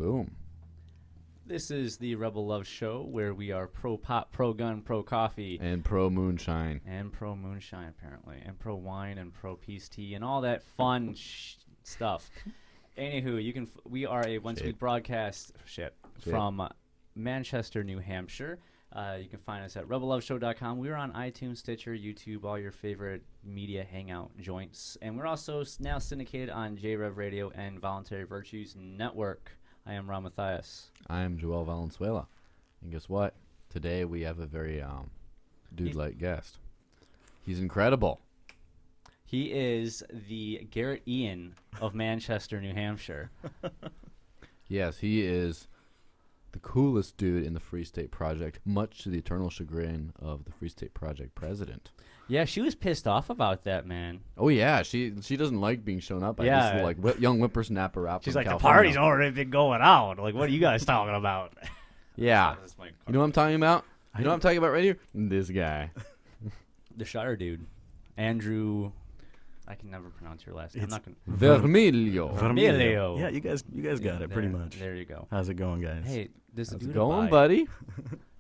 Boom. This is the Rebel Love Show, where we are pro-pop, pro-gun, pro-coffee. And pro-moonshine. And pro-moonshine, apparently. And pro-wine and pro-peace tea and all that fun stuff. Anywho, we are a once-a-week broadcast from Manchester, New Hampshire. You can find us at rebelloveshow.com. We're on iTunes, Stitcher, YouTube, all your favorite media hangout joints. And we're also now syndicated on JRev Radio and Voluntary Virtues Network. I am Mathias. I am Joel Valenzuela. And guess what? Today we have a very dude-like guest. He's incredible. He is the Garrett Ian of Manchester, New Hampshire. Yes, he is the coolest dude in the Free State Project, much to the eternal chagrin of the Free State Project president. Yeah, she was pissed off about that, man. Oh yeah, she doesn't like being shown up by this like young whippersnapper out She's from like, California. The party's already been going on. Like, what are you guys talking about? Yeah. You know what I'm talking about? You know what I'm talking about right here? This guy. The Shire Dude. Andrew, I can never pronounce your last name. I'm not gonna. Vermiglio. Yeah, you guys got it pretty much. There you go. How's it going, guys? Hey, does the How's dude it going, abide? buddy?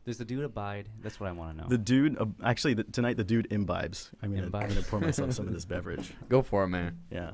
Does the dude abide? That's what I want to know. The dude, actually, tonight the dude imbibes. I'm Imbibes. gonna pour myself some of this beverage. Go for it, man. Yeah.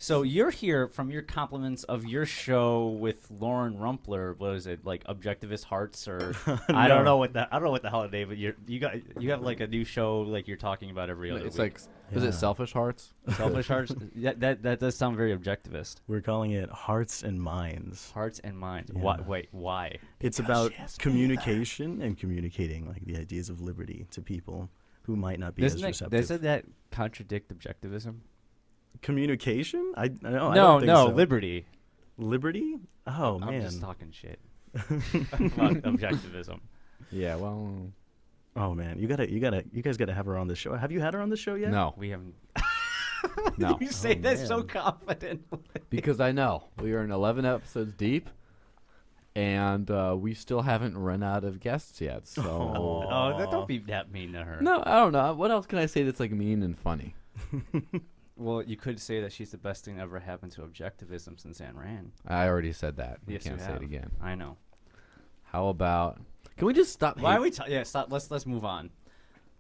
So you're here from your compliments of your show with Lauren Rumpler. What is it, like Objectivist Hearts, or I don't know what the hell it is, but you have like a new show like you're talking about every other It's week. like, is it Selfish Hearts? Selfish Hearts. That does sound very objectivist. We're calling it Hearts and Minds. Hearts and Minds. Yeah. Why? It's about communication and communicating like the ideas of liberty to people who might not be as receptive. Doesn't that contradict objectivism? Communication? I don't No, think so. liberty. Liberty? Oh man. I'm just talking shit about objectivism. Yeah, well. Oh man, you guys gotta have her on the show. Have you had her on the show yet? No. We haven't. No. You say that so man. confidently. Because I know. We are in 11 episodes deep, and we still haven't run out of guests yet. So. Don't be that mean to her. No, I don't know. What else can I say that's like mean and funny? Well, you could say that she's the best thing that ever happened to objectivism since Ayn Rand. I already said that. We Yes, can't you say have. it again. I know. How about... Can we just stop Why are we... stop. Let's move on.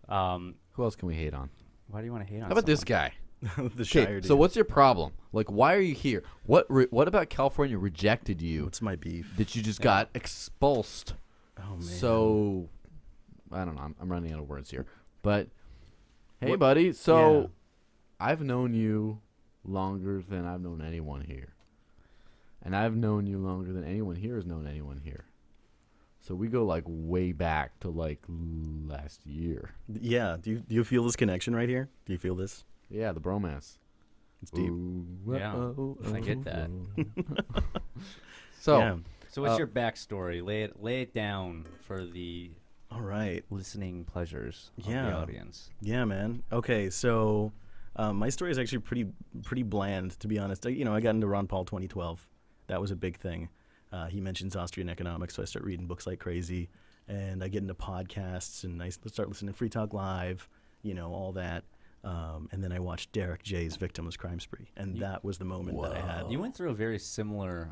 Who else can we hate on? Why do you want to hate on How about this someone? guy? The Shire Dude. So what's your problem? Like, why are you here? What about California rejected you What's my beef? that you just got expulsed? Oh man. So, I don't know. I'm running out of words here. But, hey, buddy. So, Yeah. I've known you longer than I've known anyone here. And I've known you longer than anyone here has known anyone here. So we go like way back to like last year. Yeah. Do you feel this connection right here? Do you feel this? Yeah, the bromance. It's deep. Ooh, Yeah, I get that. So, Yeah. So what's your backstory? Lay it down for the All right. listening pleasures of the Yeah. audience. Yeah, man. Okay, so my story is actually pretty bland, to be honest. I got into Ron Paul 2012. That was a big thing. He mentions Austrian economics, so I start reading books like crazy, and I get into podcasts, and I start listening to Free Talk Live, all that. And then I watched Derek J's Victimless Crime Spree, and that was the moment that I had. You went through a very similar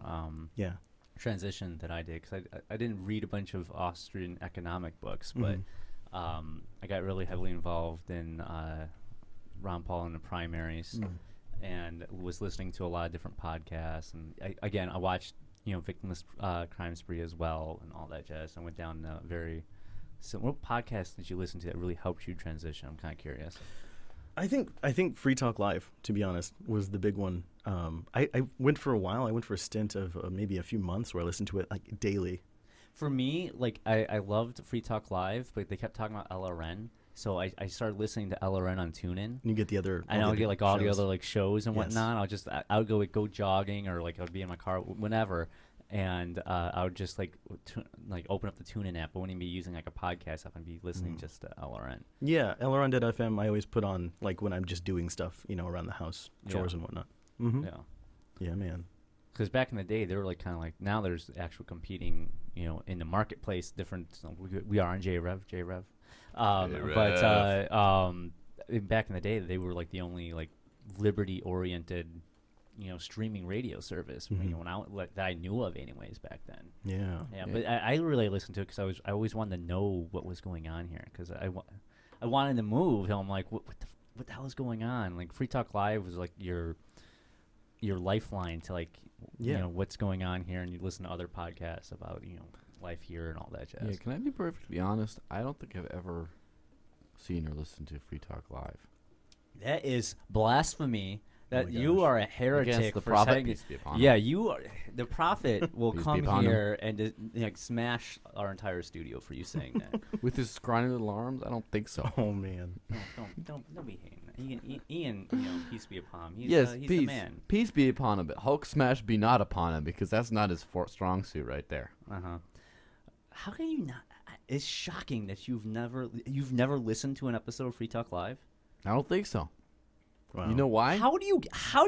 Yeah. transition that I did, because I didn't read a bunch of Austrian economic books, but I got really heavily involved in Ron Paul in the primaries, and was listening to a lot of different podcasts. And I watched Victimless Crime Spree as well, and all that jazz. I went down very. So, what podcast did you listen to that really helped you transition? I'm kind of curious. I think Free Talk Live, to be honest, was the big one. I went for a while. I went for a stint of maybe a few months where I listened to it like daily. For me, like I loved Free Talk Live, but they kept talking about LRN. So I started listening to LRN on TuneIn. And you get the other. And I would get like all the shows. other like shows and Yes. whatnot. I would go jogging, or like I would be in my car whenever, and I would just like open up the TuneIn app. I wouldn't be using like a podcast app. I'd be listening just to LRN. Yeah, LRN.FM. I always put on like when I'm just doing stuff, around the house, chores and whatnot. Mm-hmm. Yeah, Yeah, man. because back in the day they were like kind of like, now there's actual competing, in the marketplace. Different. We are on JRev. But back in the day they were like the only like liberty oriented streaming radio service. That I knew of, anyways, back then. Yeah. But I really listened to it because I always wanted to know what was going on here because I wanted to move. And I'm like, what the hell is going on? Like Free Talk Live was like your lifeline to what's going on here, and you listen to other podcasts about life here and all that jazz. Yeah, can I be perfectly honest? I don't think I've ever seen or listened to Free Talk Live. That is blasphemy. That you gosh. are a heretic. Against the for prophet, saying peace be upon him. Yeah, you are. The prophet will Peace be come upon him. here and smash our entire studio for you saying that. With his scrawny little arms? I don't think so. Oh man. Don't be hating that. Ian, peace be upon him. He's, Yes, he's peace. the man. Peace be upon him, but Hulk smash be not upon him, because that's not his strong suit right there. How can you not? It's shocking that you've never listened to an episode of Free Talk Live. I don't think so. Wow. You know why? How do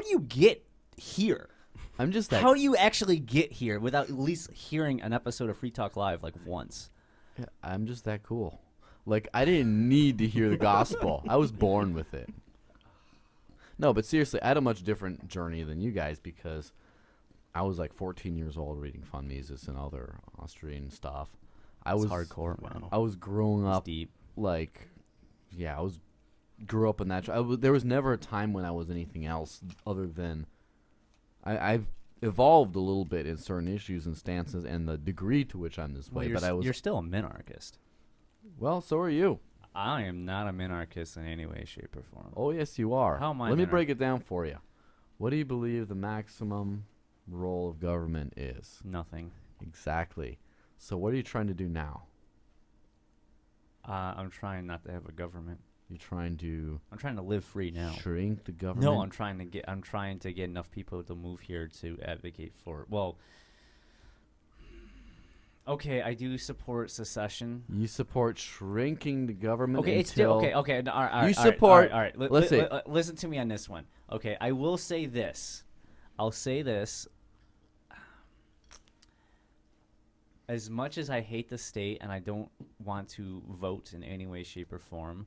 you get here? I'm just that. How do you actually get here without at least hearing an episode of Free Talk Live once? Yeah, I'm just that cool. Like, I didn't need to hear the gospel. I was born with it. No, but seriously, I had a much different journey than you guys because I was like 14 years old reading Fun Mises and other Austrian stuff. I was hardcore. Wow. I was growing up deep. Grew up in that. There was never a time when I was anything else other than I've evolved a little bit in certain issues and stances and the degree to which I'm this way. But you're still a minarchist. Well, so are you. I am not a minarchist in any way, shape, or form. Oh, yes, you are. How am I? Let me break it down for you. What do you believe the maximum role of government is? Nothing. Exactly. So what are you trying to do now? I'm trying not to have a government. You're trying to I'm trying to live free now. shrink the government? No, I'm trying to get enough people to move here to advocate for. Well, okay, I do support secession. You support shrinking the government. Okay, it's still okay. Okay, all right. You support. All right. Listen to me on this one. Okay, I will say this. I'll say this. As much as I hate the state and I don't want to vote in any way, shape, or form,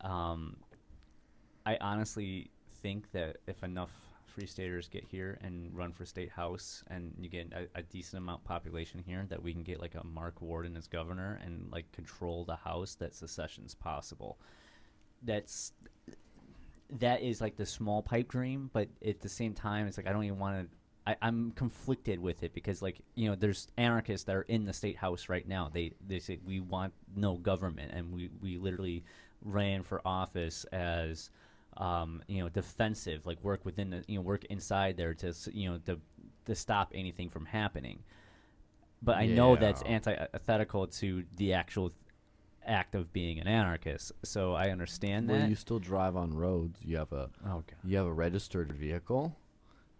I honestly think that if enough Free Staters get here and run for state house, and you get a decent amount population here, that we can get like a Mark Warden as governor and like control the House, that secession's possible. That is like the small pipe dream, but at the same time, it's like I don't even want to. I'm conflicted with it because, like, there's anarchists that are in the state house right now. They say we want no government, and we literally ran for office as defensive, like work within the work inside there to to stop anything from happening. But I know that's antithetical to the actual act of being an anarchist. So I understand that. Well, you still drive on roads. You have a registered vehicle.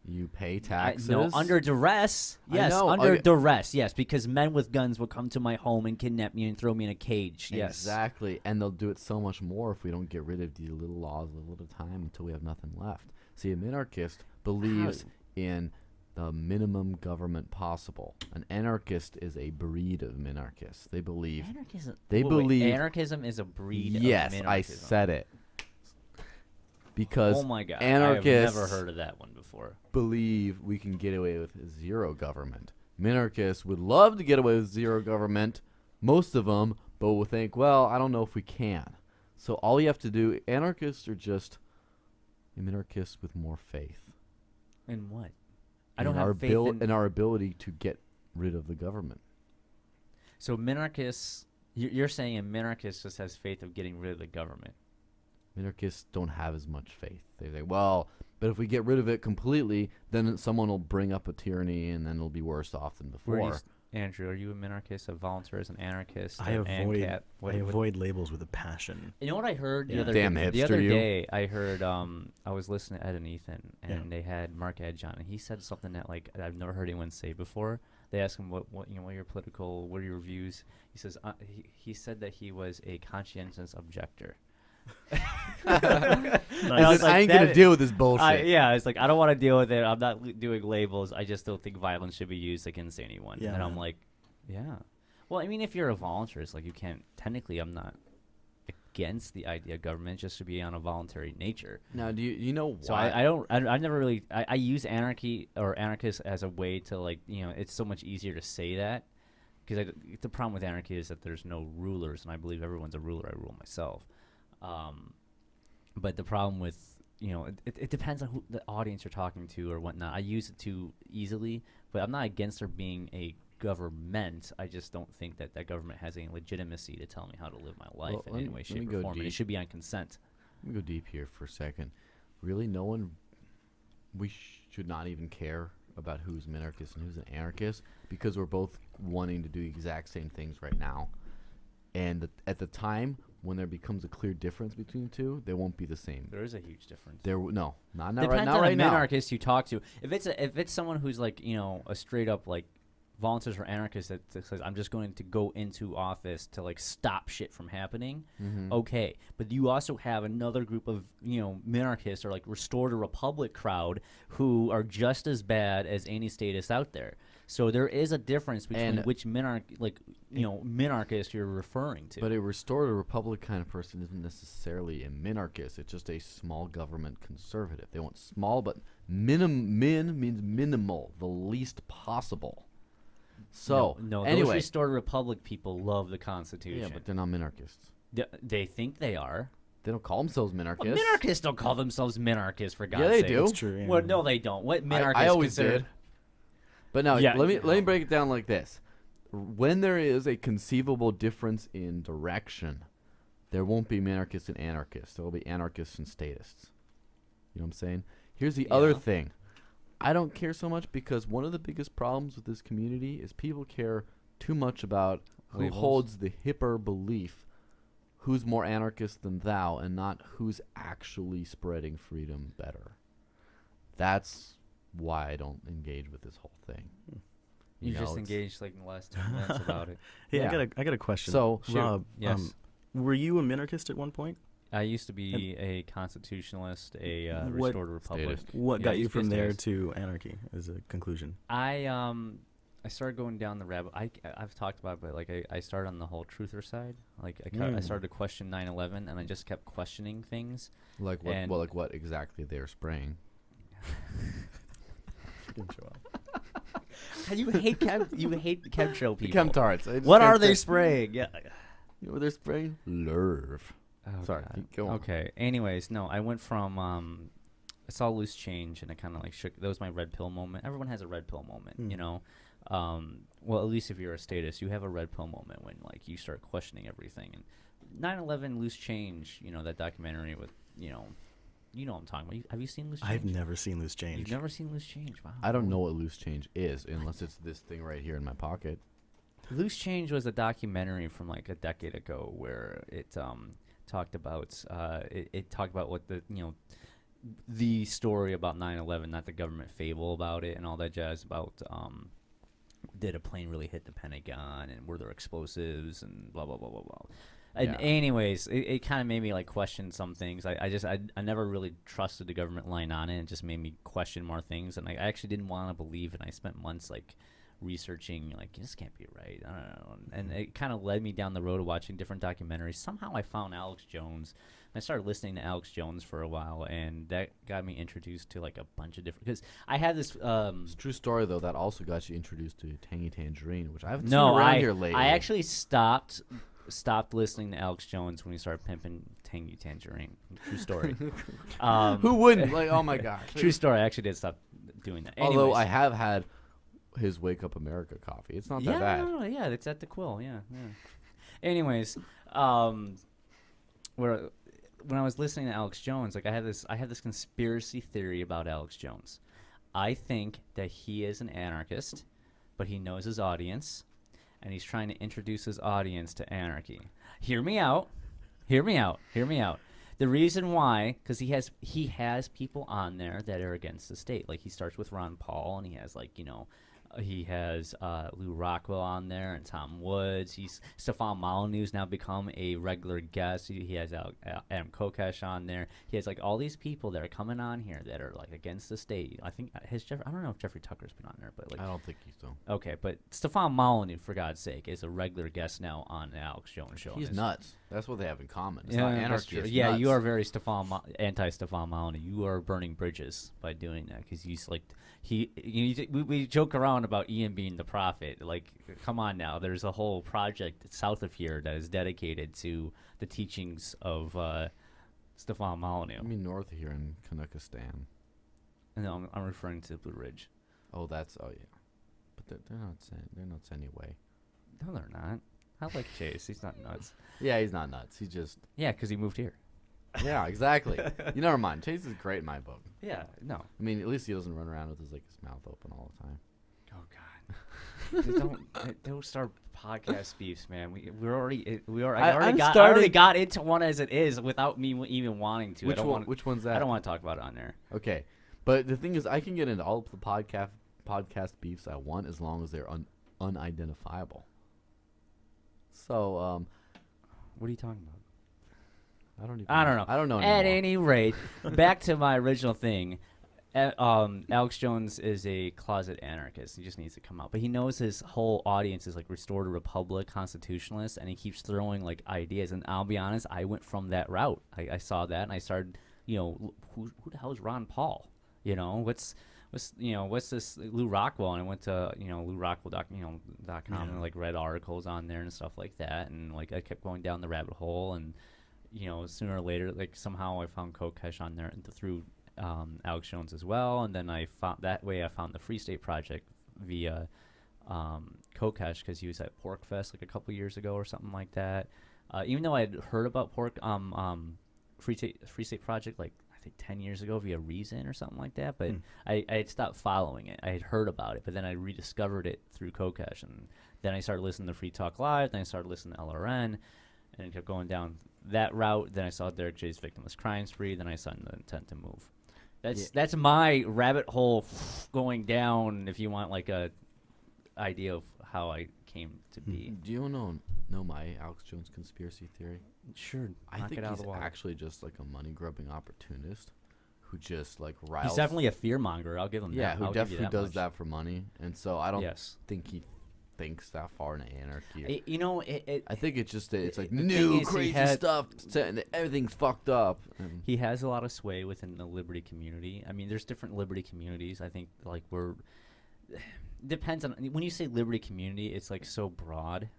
You pay taxes. No, under duress. Yes, under duress. Yes, because men with guns will come to my home and kidnap me and throw me in a cage. Yes, exactly. And they'll do it so much more if we don't get rid of these little laws a little at a time until we have nothing left. See, a minarchist believes in the minimum government possible. An anarchist is a breed of minarchists. They believe. Anarchism is a breed of minarchism. Yes, I said it. Because oh my God, anarchists I have never heard of that one before. Believe we can get away with zero government. Minarchists would love to get away with zero government, most of them, but will think, well, I don't know if we can. So all you have to do, anarchists are just minarchists with more faith. In what? I don't have faith in our ability to get rid of the government. So minarchists, you're saying a minarchist just has faith of getting rid of the government. Minarchists don't have as much faith. They say, well, but if we get rid of it completely, then someone will bring up a tyranny, and then it'll be worse off than before. Andrew, are you a minarchist, a volunteer as an anarchist? I avoid labels with a passion. You know what I heard the other day? I heard I was listening to Ed and Ethan, and they had Mark Edge on, and he said something that like I've never heard anyone say before. They asked him what are your political, what are your views? He says he said that he was a conscientious objector. I ain't gonna deal with this bullshit. It's like I don't want to deal with it. I'm not doing labels. I just don't think violence should be used against anyone. Yeah. And I'm like, yeah. Well, I mean, if you're a voluntarist, like you can't. Technically, I'm not against the idea of government, just to be on a voluntary nature. Now, do you know why? So I never really I use anarchy or anarchist as a way to like it's so much easier to say that because the problem with anarchy is that there's no rulers, and I believe everyone's a ruler. I rule myself. But the problem with it depends on who the audience you're talking to or whatnot. I use it too easily, but I'm not against there being a government. I just don't think that government has any legitimacy to tell me how to live my life in any way, shape, or form. And it should be on consent. Let me go deep here for a second. Really, we should not even care about who's minarchist and who's an anarchist because we're both wanting to do the exact same things right now. And at the time when there becomes a clear difference between the two, they won't be the same. There is a huge difference. Not right now. Depends on the minarchist you talk to. If it's someone who's like a straight up like volunteers for anarchists that says I'm just going to go into office to like stop shit from happening, okay. But you also have another group of minarchists or like Restore the Republic crowd who are just as bad as any statist out there. So there is a difference between which minarchist you're referring to. But a Restore the Republic kind of person isn't necessarily a minarchist. It's just a small government conservative. They want small, but min means minimal, the least possible. So no, anyway, those Restored Republic people love the Constitution. Yeah, but they're not minarchists. They think they are. They don't call themselves minarchists. Well, minarchists don't call themselves minarchists, for God's sake. Yeah, they do. That's true. Yeah. Well, no, they don't. What minarchists I always consider? did. But now, let me break it down like this. When there is a conceivable difference in direction, there won't be minarchists and anarchists. There will be anarchists and statists. You know what I'm saying? Here's the other thing. I don't care so much because one of the biggest problems with this community is people care too much about who holds the hipper belief, who's more anarchist than thou, and not who's actually spreading freedom better. That's why I don't engage with this whole thing. You just engaged like in the last 2 minutes about it. Hey, yeah. I got a question. So, Rob, yes. Were you a minarchist at one point? I used to be a constitutionalist, a Restored Republic. What got you from there to anarchy as a conclusion? I started going down the rabbit. I've talked about it, but like I started on the whole truther side. Like I started to question 9/11, and I just kept questioning things. Like what? Well, like what exactly they're spraying? You hate chemtrail people. Chemtards. What are they spraying? Yeah. You know what they're spraying? Lerv. Oh, sorry, go on. Okay. Anyways, no, I went from I saw Loose Change, and I kind of like shook. That was my red pill moment. Everyone has a red pill moment, you know. Well, at least if you're a statist, you have a red pill moment when like you start questioning everything. And 9/11, Loose Change, that documentary with you know what I'm talking about. Have you seen Loose Change? I've never seen Loose Change. You've never seen Loose Change? Wow. I don't know what Loose Change is unless it's this thing right here in my pocket. Loose Change was a documentary from like a decade ago where it talked about what the story about 9/11, not the government fable about it and all that jazz about did a plane really hit the Pentagon and were there explosives and blah blah blah blah blah. And anyways, it kind of made me like question some things. I never really trusted the government line on it. It just made me question more things, and I actually didn't want to believe. And I spent months like researching, like this can't be right. I don't know. And it kind of led me down the road of watching different documentaries. Somehow I found Alex Jones. I started listening to Alex Jones for a while, and that got me introduced to like a bunch of different. Because I had this. It's a true story though. That also got you introduced to Tangy Tangerine, which I haven't seen around here lately. I actually stopped listening to Alex Jones when he started pimping Tangy Tangerine. True story. Who wouldn't? Like, oh my gosh. True story. I actually did stop doing that. Anyways. Although I have had his Wake Up America coffee. It's not that bad. Yeah, it's at the Quill. Yeah. Anyways, when I was listening to Alex Jones, like I had this conspiracy theory about Alex Jones. I think that he is an anarchist, but he knows his audience, and he's trying to introduce his audience to anarchy. Hear me out. The reason why, because he has people on there that are against the state. Like he starts with Ron Paul, and he has like He has Lou Rockwell on there and Tom Woods. Stefan Molyneux's now become a regular guest. He has Adam Kokesh on there. He has like all these people that are coming on here that are like against the state. I think I don't know if Jeffrey Tucker's been on there, but like I don't think he's so. Okay, but Stefan Molyneux, for God's sake, is a regular guest now on the Alex Jones show. He's nuts. That's what they have in common. It's Yeah, not that's anarchy. true. It's Yeah, nuts. you are very anti-Stefan Molyneux. You are burning bridges by doing that because he's like we joke around about Ian being the prophet. Like, come on now. There's a whole project south of here that is dedicated to the teachings of Stefan Molyneux. I mean, north of here in Kanukistan. No, I'm referring to Blue Ridge. Oh, yeah. But they're nuts anyway. No, they're not. I like Chase. He's not nuts. Yeah, he's not nuts. He's just. Yeah, because he moved here. Yeah, exactly. You never mind. Chase is great in my book. Yeah, no. I mean, at least he doesn't run around with his mouth open all the time. Oh God! Don't start podcast beefs, man. I I'm already got into one as it is without me even wanting to. Which one's that? I don't want to talk about it on there. Okay, but the thing is, I can get into all of the podcast beefs I want as long as they're unidentifiable. So, what are you talking about? I don't know. I don't know anymore. At any rate, back to my original thing. Alex Jones is a closet anarchist. He just needs to come out. But he knows his whole audience is like restored a republic, constitutionalists, and he keeps throwing like ideas. And I'll be honest, I went from that route. I saw that, and I started, who the hell is Ron Paul? What's this Lou Rockwell? And I went to LouRockwell.com and like read articles on there and stuff like that. And like I kept going down the rabbit hole, and sooner or later, like somehow I found Kokesh on there and through Alex Jones as well, and then I found the Free State Project via Kokesh because he was at Pork Fest like a couple years ago or something like that. Even though I had heard about Free State Project like I think 10 years ago via Reason or something like that, but I had stopped following it. I had heard about it, but then I rediscovered it through Kokesh, and then I started listening to Free Talk Live, then I started listening to LRN, and it kept going down that route. Then I saw Derek J's Victimless Crime Spree, then I saw The Intent to Move. That's my rabbit hole going down, if you want like a idea of how I came to be. Do you know my Alex Jones conspiracy theory? Sure. I think he's actually just like a money-grubbing opportunist who just like riles. He's definitely a fear monger. I'll give him that. Yeah, who definitely does much. that for money. And so I don't think he thinks that far into anarchy. I think it's just it's like new crazy stuff. And everything's fucked up. He has a lot of sway within the liberty community. I mean, there's different liberty communities. I think like depends on when you say liberty community, it's like so broad.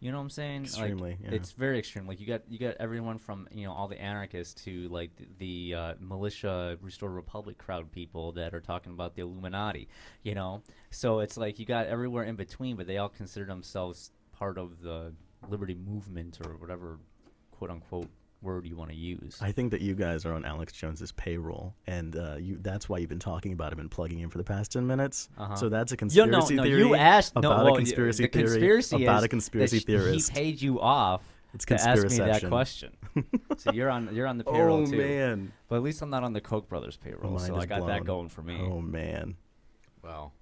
You know what I'm saying? Extremely. Like, it's very extreme. Like you got everyone from all the anarchists to like the militia Restore Republic crowd people that are talking about the Illuminati. So it's like you got everywhere in between, but they all consider themselves part of the liberty movement or whatever quote unquote word you want to use. I think that you guys are on Alex Jones's payroll, and that's why you've been talking about him and plugging him for the past 10 minutes. So that's a conspiracy theory. You asked about a conspiracy theory about a conspiracy theorist. He paid you off to ask me that question. So you're on the payroll too. Oh man! But at least I'm not on the Koch brothers payroll, so I got that going for me. Oh man! Well,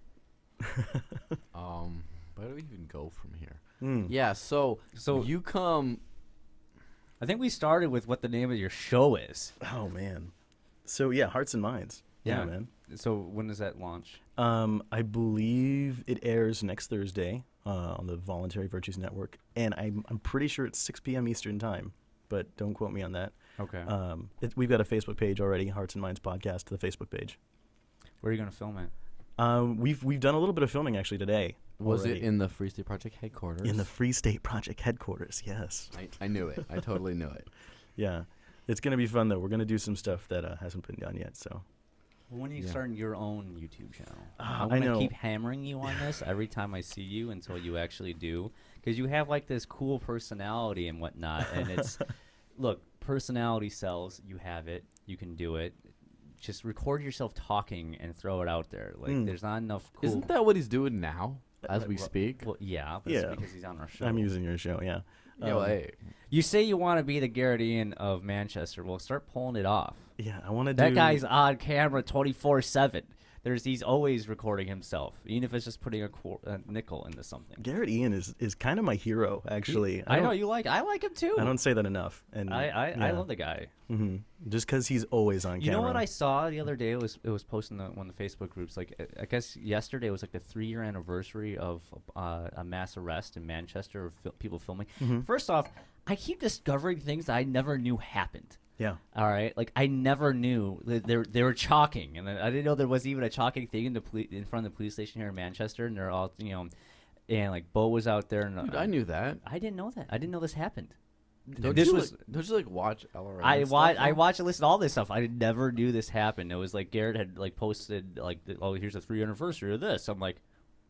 where do we even go from here? Yeah, so you come. I think we started with what the name of your show is. Oh man! So yeah, Hearts and Minds. Yeah, man. So when does that launch? I believe it airs next Thursday on the Voluntary Virtues Network, and I'm pretty sure it's 6 p.m. Eastern time, but don't quote me on that. Okay. We've got a Facebook page already, Hearts and Minds Podcast, the Facebook page. Where are you going to film it? We've done a little bit of filming actually today. Was it in the Free State Project headquarters? In the Free State Project headquarters, yes. I knew it. I totally knew it. Yeah. It's going to be fun, though. We're going to do some stuff that hasn't been done yet, so. When are you starting your own YouTube channel? I want know. to keep hammering you on this every time I see you until you actually do. Because you have, like, this cool personality and whatnot. And it's, look, personality sells. You have it. You can do it. Just record yourself talking and throw it out there. Like, there's not enough cool. Isn't that what he's doing now as we speak? Well, yeah, but it's because he's on our show. I'm using your show, yeah. Hey. You say you want to be the Garrett Ian of Manchester. Well, start pulling it off. Yeah, I want to do... That guy's on camera 24/7. he's always recording himself, even if it's just putting a nickel into something. Garrett Ian is kind of my hero, actually. I like him too. I don't say that enough. And I love the guy. Mm-hmm. Just because he's always on camera. You know what I saw the other day? It was posted in one of the Facebook groups. Like, I guess yesterday was like the 3-year anniversary of a mass arrest in Manchester of people filming. Mm-hmm. First off, I keep discovering things I never knew happened. Yeah. All right. Like, I never knew that they were chalking, and I didn't know there was even a chalking thing in front of the police station here in Manchester. And they're all, and like Bo was out there. And Dude, I knew that. I didn't know that. I didn't know this happened. Don't you watch LRA? I watch and listen to all this stuff. I never knew this happened. It was like Garrett had like posted like, oh, here's the 3-year anniversary of this. I'm like,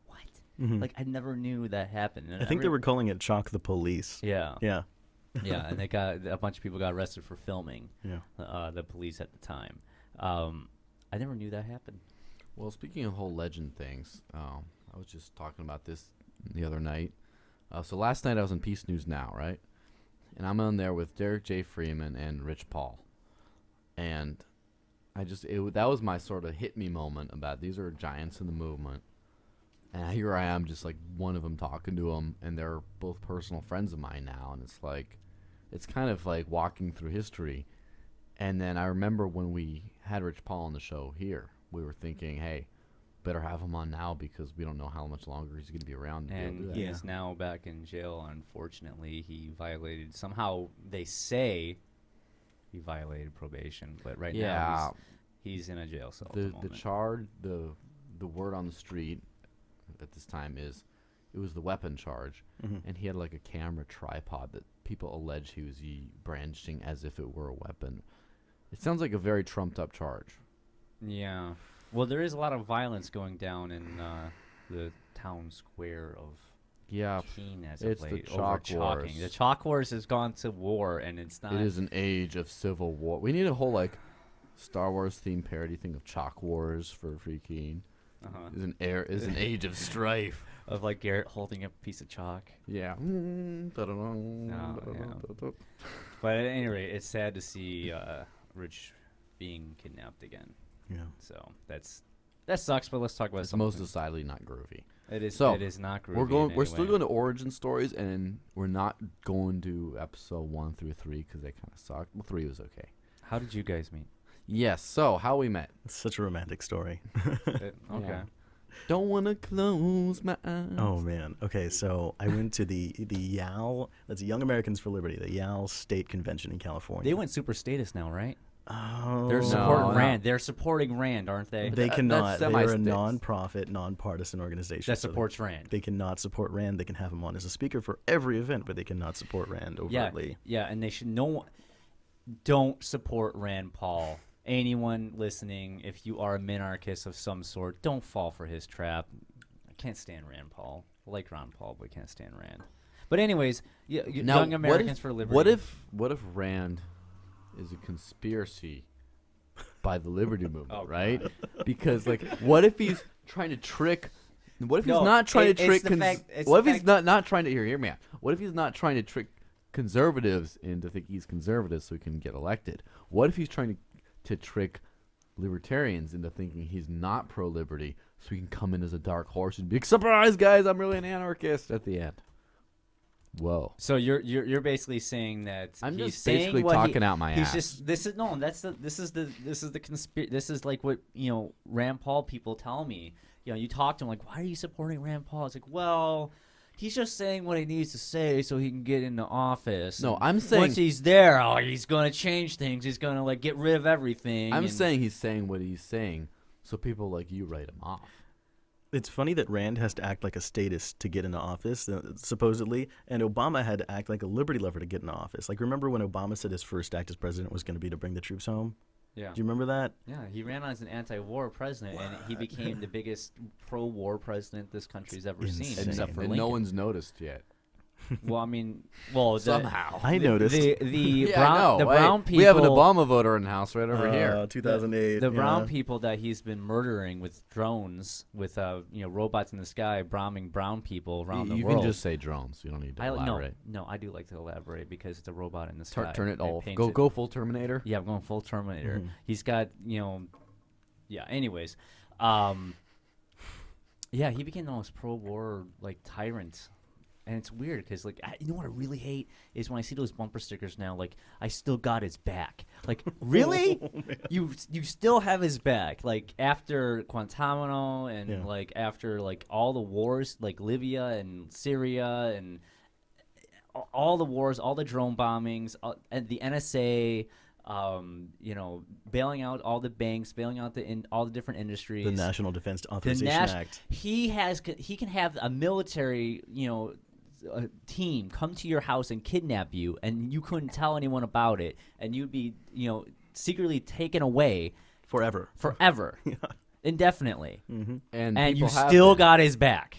what? Mm-hmm. Like, I never knew that happened. And I think they were calling it Chalk the Police. Yeah. Yeah. Yeah, and a bunch of people got arrested for filming. Yeah. The police at the time. I never knew that happened. Well, speaking of whole legend things, I was just talking about this the other night. So last night I was in Peace News Now, right? And I'm on there with Derek J. Freeman and Rich Paul. And that was my sort of hit me moment about these are giants in the movement. And here I am just like one of them talking to them, and they're both personal friends of mine now. And it's kind of like walking through history. And then I remember when we had Rich Paul on the show here, we were thinking, hey, better have him on now because we don't know how much longer he's going to be around. And he is now back in jail. Unfortunately, somehow they say he violated probation, but right now he's in a jail cell. The word on the street at this time is it was the weapon charge, and he had like a camera tripod that people allege he was brandishing as if it were a weapon. It sounds like a very trumped up charge. Yeah. Well, there is a lot of violence going down in the town square of Keene as of late. It's the chalk wars. The chalk wars has gone to war, and it's not. It is an age of civil war. We need a whole like Star Wars themed parody thing of chalk wars for Free Keene. Is an age of strife. Of like Garrett holding a piece of chalk. Yeah. But at any rate, it's sad to see Rich being kidnapped again. Yeah. So that sucks. But let's talk about something. Most decidedly not groovy. It is. So it is not groovy. We're still going to origin stories, and we're not going to episode 1 through 3 because they kind of sucked. Well, 3 was okay. How did you guys meet? Yes. So how we met? It's such a romantic story. Okay. Yeah. Don't want to close my eyes. Oh, man. Okay, so I went to the YAL, that's Young Americans for Liberty, the YAL State Convention in California. They went super status now, right? Oh. They're supporting Rand. They're supporting Rand, aren't they? They cannot. They're a semi-states. non-profit, non-partisan organization. That supports Rand. They cannot support Rand. They can have him on as a speaker for every event, but they cannot support Rand overtly. Yeah, and they should don't support Rand Paul. Anyone listening, if you are a minarchist of some sort, don't fall for his trap. I can't stand Rand Paul. I like Ron Paul, but I can't stand Rand. But anyways, Young Americans for Liberty. What if Rand is a conspiracy by the Liberty movement, right? Because like, what if he's trying to trick? What if he's not trying to trick? What if he's not trying to hear me out? What if he's not trying to trick conservatives into thinking he's conservative so he can get elected? What if he's trying to trick libertarians into thinking he's not pro-liberty so he can come in as a dark horse and be like, surprise, guys, I'm really an anarchist at the end? Whoa. So you're basically saying that I'm he's just basically talking out my ass. This is like what Rand Paul people tell me. You talk to him like, why are you supporting Rand Paul? It's like, well, he's just saying what he needs to say so he can get into office. No, and I'm saying once he's there, he's gonna change things. He's gonna like get rid of everything. I'm saying he's saying what he's saying, so people like you write him off. It's funny that Rand has to act like a statist to get into office, supposedly, and Obama had to act like a liberty lover to get into office. Like, remember when Obama said his first act as president was going to be to bring the troops home? Yeah. Do you remember that? Yeah, he ran as an anti-war president, and he became the biggest pro-war president this country's ever seen, except for Lincoln. No one's noticed yet. Well, I mean, somehow I noticed the brown people. We have an Obama voter in the house right over here. 2008. The brown people that he's been murdering with drones, with robots in the sky, bombing brown people around the world. You can just say drones. You don't need to elaborate. No, I do like to elaborate because it's a robot in the sky. Turn it off. Go full Terminator. Yeah, I'm going full Terminator. Mm-hmm. He's got Yeah. Anyways, Yeah, he became the most pro-war like tyrant, and it's weird because like you know what I really hate is when I see those bumper stickers now. Like I still got his back. Like really, you still have his back. Like after Guantanamo and like after like all the wars, like Libya and Syria and all the wars, all the drone bombings, and the NSA. You know, bailing out all the banks, bailing out all the different industries. The National Defense Authorization Act. He can have a military, you know, a team come to your house and kidnap you, and you couldn't tell anyone about it, and you'd be, you know, secretly taken away forever, indefinitely, and you still got his back.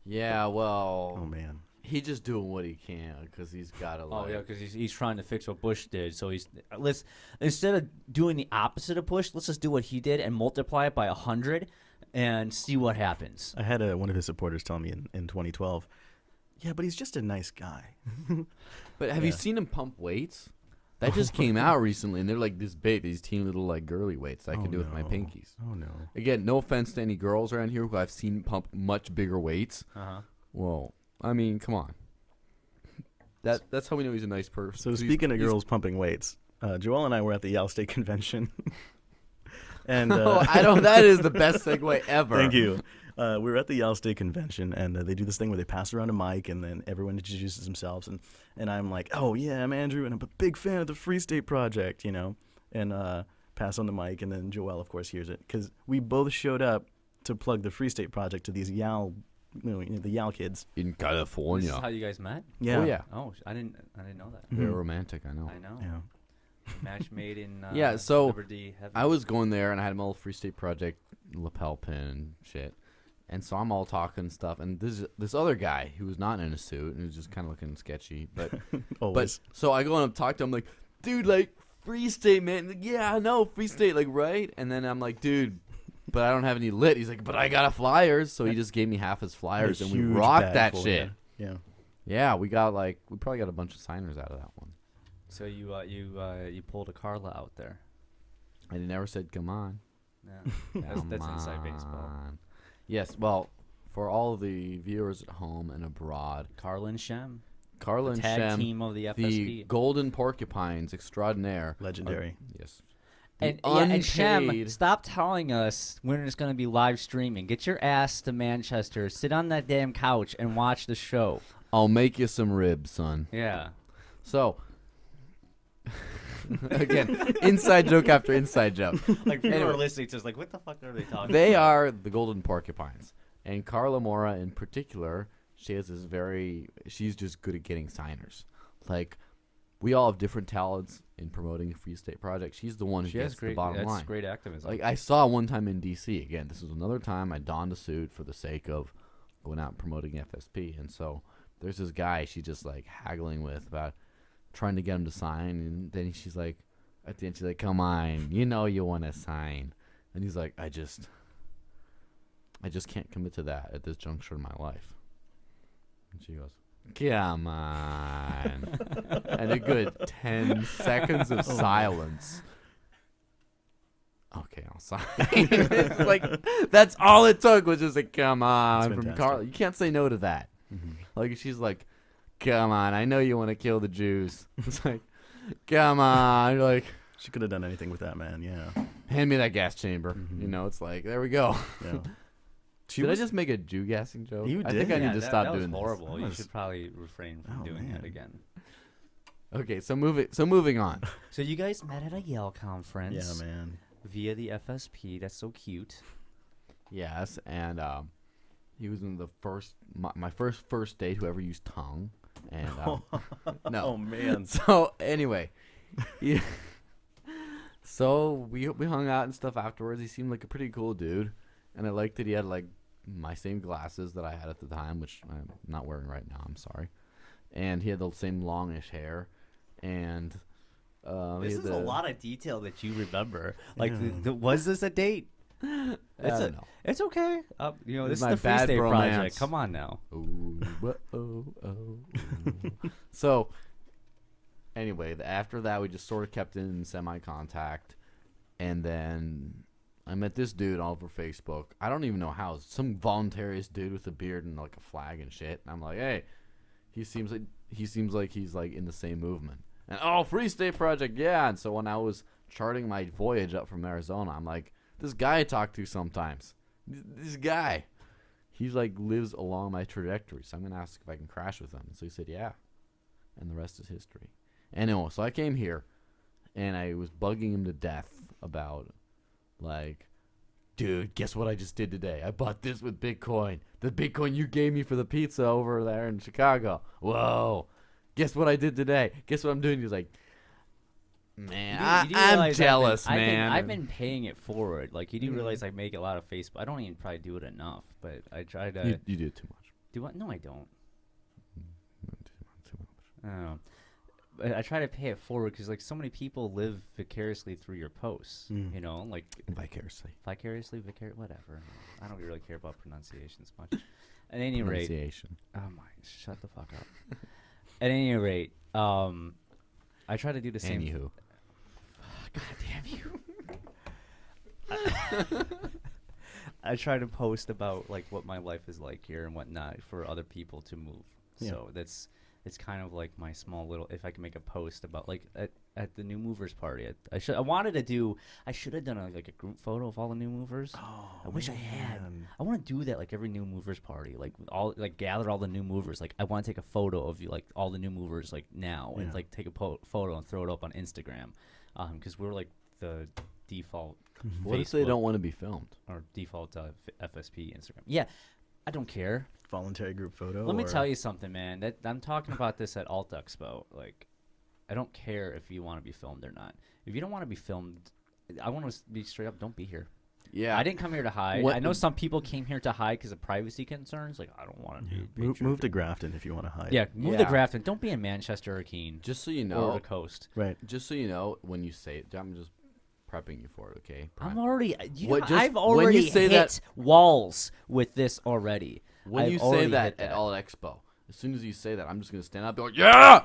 Yeah, well, oh man. He's just doing what he can because he's got to. Oh yeah, because he's trying to fix what Bush did. So let's instead of doing the opposite of Bush, let's just do what he did and multiply it by 100 and see what happens. I had one of his supporters tell me in 2012, yeah, but he's just a nice guy. But have you seen him pump weights? That just came out recently, and they're like this big, these teeny little like girly weights that I can do with my pinkies. Oh no! Again, no offense to any girls around here who I've seen pump much bigger weights. Well. I mean, come on. That's how we know he's a nice person. So speaking of girls pumping weights, Joel and I were at the Yale State Convention, and that is the best segue ever. Thank you. We were at the Yale State Convention, and they do this thing where they pass around a mic, and then everyone introduces themselves, and I'm like, oh yeah, I'm Andrew, and I'm a big fan of the Free State Project, you know, and pass on the mic, and then Joel, of course, hears it because we both showed up to plug the Free State Project to these Yale. You know, the Yale kids in California. This is how you guys met? Yeah. Oh yeah. Oh, I didn't know that. Very romantic, I know. I know. Yeah. Match made in yeah. So Liberty Heaven. I was going there and I had my little Free State Project lapel pin and shit, and so I'm all talking stuff, and this other guy who was not in a suit and was just kind of looking sketchy, but always. But so I go and talk to him like, dude, like Free State, man. Like, yeah, I know Free State, like right, and then I'm like, dude. But I don't have any lit. He's like, but I got a flyers. So he just gave me half his flyers, and we rocked that shit. Yeah. Yeah, we probably got a bunch of signers out of that one. So you pulled a Carla out there. I never said come on. Yeah, that's inside baseball. Yes, well, for all of the viewers at home and abroad, Carla and Shem. Carla and tag Shem, team of the FSP. the Golden Porcupines extraordinaire. Legendary. Yes. And Shem, stop telling us when it's going to be live streaming. Get your ass to Manchester. Sit on that damn couch and watch the show. I'll make you some ribs, son. Yeah. So, again, inside joke after inside joke. Like people are listening to us like, what the fuck are they talking about? They are the Golden Porcupines. And Carla Mora in particular, she's just good at getting signers. Like, we all have different talents in promoting a Free State Project. She's the one who gets the bottom line. That's great activism. Like I saw one time in D.C. Again, this was another time I donned a suit for the sake of going out and promoting FSP. And so there's this guy she's just like haggling with about trying to get him to sign. And then she's like, at the end, she's like, come on, you know you want to sign. And he's like, I just can't commit to that at this juncture in my life. And she goes, come on. And a good 10 seconds of silence. Okay, I'll sign. It's like, that's all it took was just a come on from Carla. You can't say no to that. Mm-hmm. Like, she's like, come on, I know you want to kill the Jews. It's like, come on. You're like, she could have done anything with that, man. Yeah. Hand me that gas chamber. Mm-hmm. You know, it's like, there we go. Yeah. Did I just make a Jew gassing joke? You did. I think I need to stop doing this. Horrible. This. You should probably refrain from doing that again. Okay, so moving on. So you guys met at a Yale conference. Yeah, man. Via the FSP. That's so cute. Yes, and he was in the my first date who ever used tongue. And no. Oh man. So anyway, so we hung out and stuff afterwards. He seemed like a pretty cool dude. And I liked that he had, like, my same glasses that I had at the time, which I'm not wearing right now. I'm sorry. And he had the same longish hair. And this is a lot of detail that you remember. Like, was this a date? It's okay. You know, this is the Free State Project. Come on now. So, anyway, after that, we just sort of kept in semi-contact. And then I met this dude all over Facebook. I don't even know how. Some voluntarist dude with a beard and like a flag and shit. And I'm like, hey, he seems like he's like in the same movement. And Free State Project, yeah. And so when I was charting my voyage up from Arizona, I'm like, this guy I talk to sometimes. This guy. He's like lives along my trajectory. So I'm gonna ask if I can crash with him. And so he said, yeah. And the rest is history. Anyway, so I came here and I was bugging him to death about like, dude, guess what I just did today? I bought this with Bitcoin. The Bitcoin you gave me for the pizza over there in Chicago. Whoa. Guess what I did today? Guess what I'm doing? He's like, man, I'm jealous, man. I've been paying it forward. Like, you do realize I make a lot of Facebook. I don't even probably do it enough, but I try to. You do it too much. Do I? No, I don't. Too much. I don't know. But I try to pay it forward because, like, so many people live vicariously through your posts. You know, like Vicariously, whatever. I don't really care about pronunciations much. At any rate, oh my, shut the fuck up. At any rate, I try to do the same. Anywho. God damn you. I try to post about like what my life is like here and whatnot for other people to move. Yeah. So it's kind of like my small little, if I can make a post about like at the new movers party. I should have done like a group photo of all the new movers. Oh, I wish I had. I want to do that like every new movers party, like gather all the new movers. Like I want to take a photo of you, like all the new movers, like now, and like take a photo and throw it up on Instagram, because we're like the default. What if they don't want to be filmed? Or default FSP Instagram. Yeah, I don't care. Voluntary group photo. Let me tell you something, man. That I'm talking about this at Alt Expo. Like, I don't care if you want to be filmed or not. If you don't want to be filmed, I want to be straight up. Don't be here. Yeah, I didn't come here to hide. I know some people came here to hide because of privacy concerns. Like, I don't want to be. Move to Grafton if you want to hide. Yeah, move to Grafton. Don't be in Manchester or Keene. Just so you know, or the coast. Right. Just so you know, when you say it, I'm just prepping you for it. Okay. I'm already. I've already hit walls with this already. When you say that at Alt Expo, as soon as you say that, I'm just gonna stand up and be like,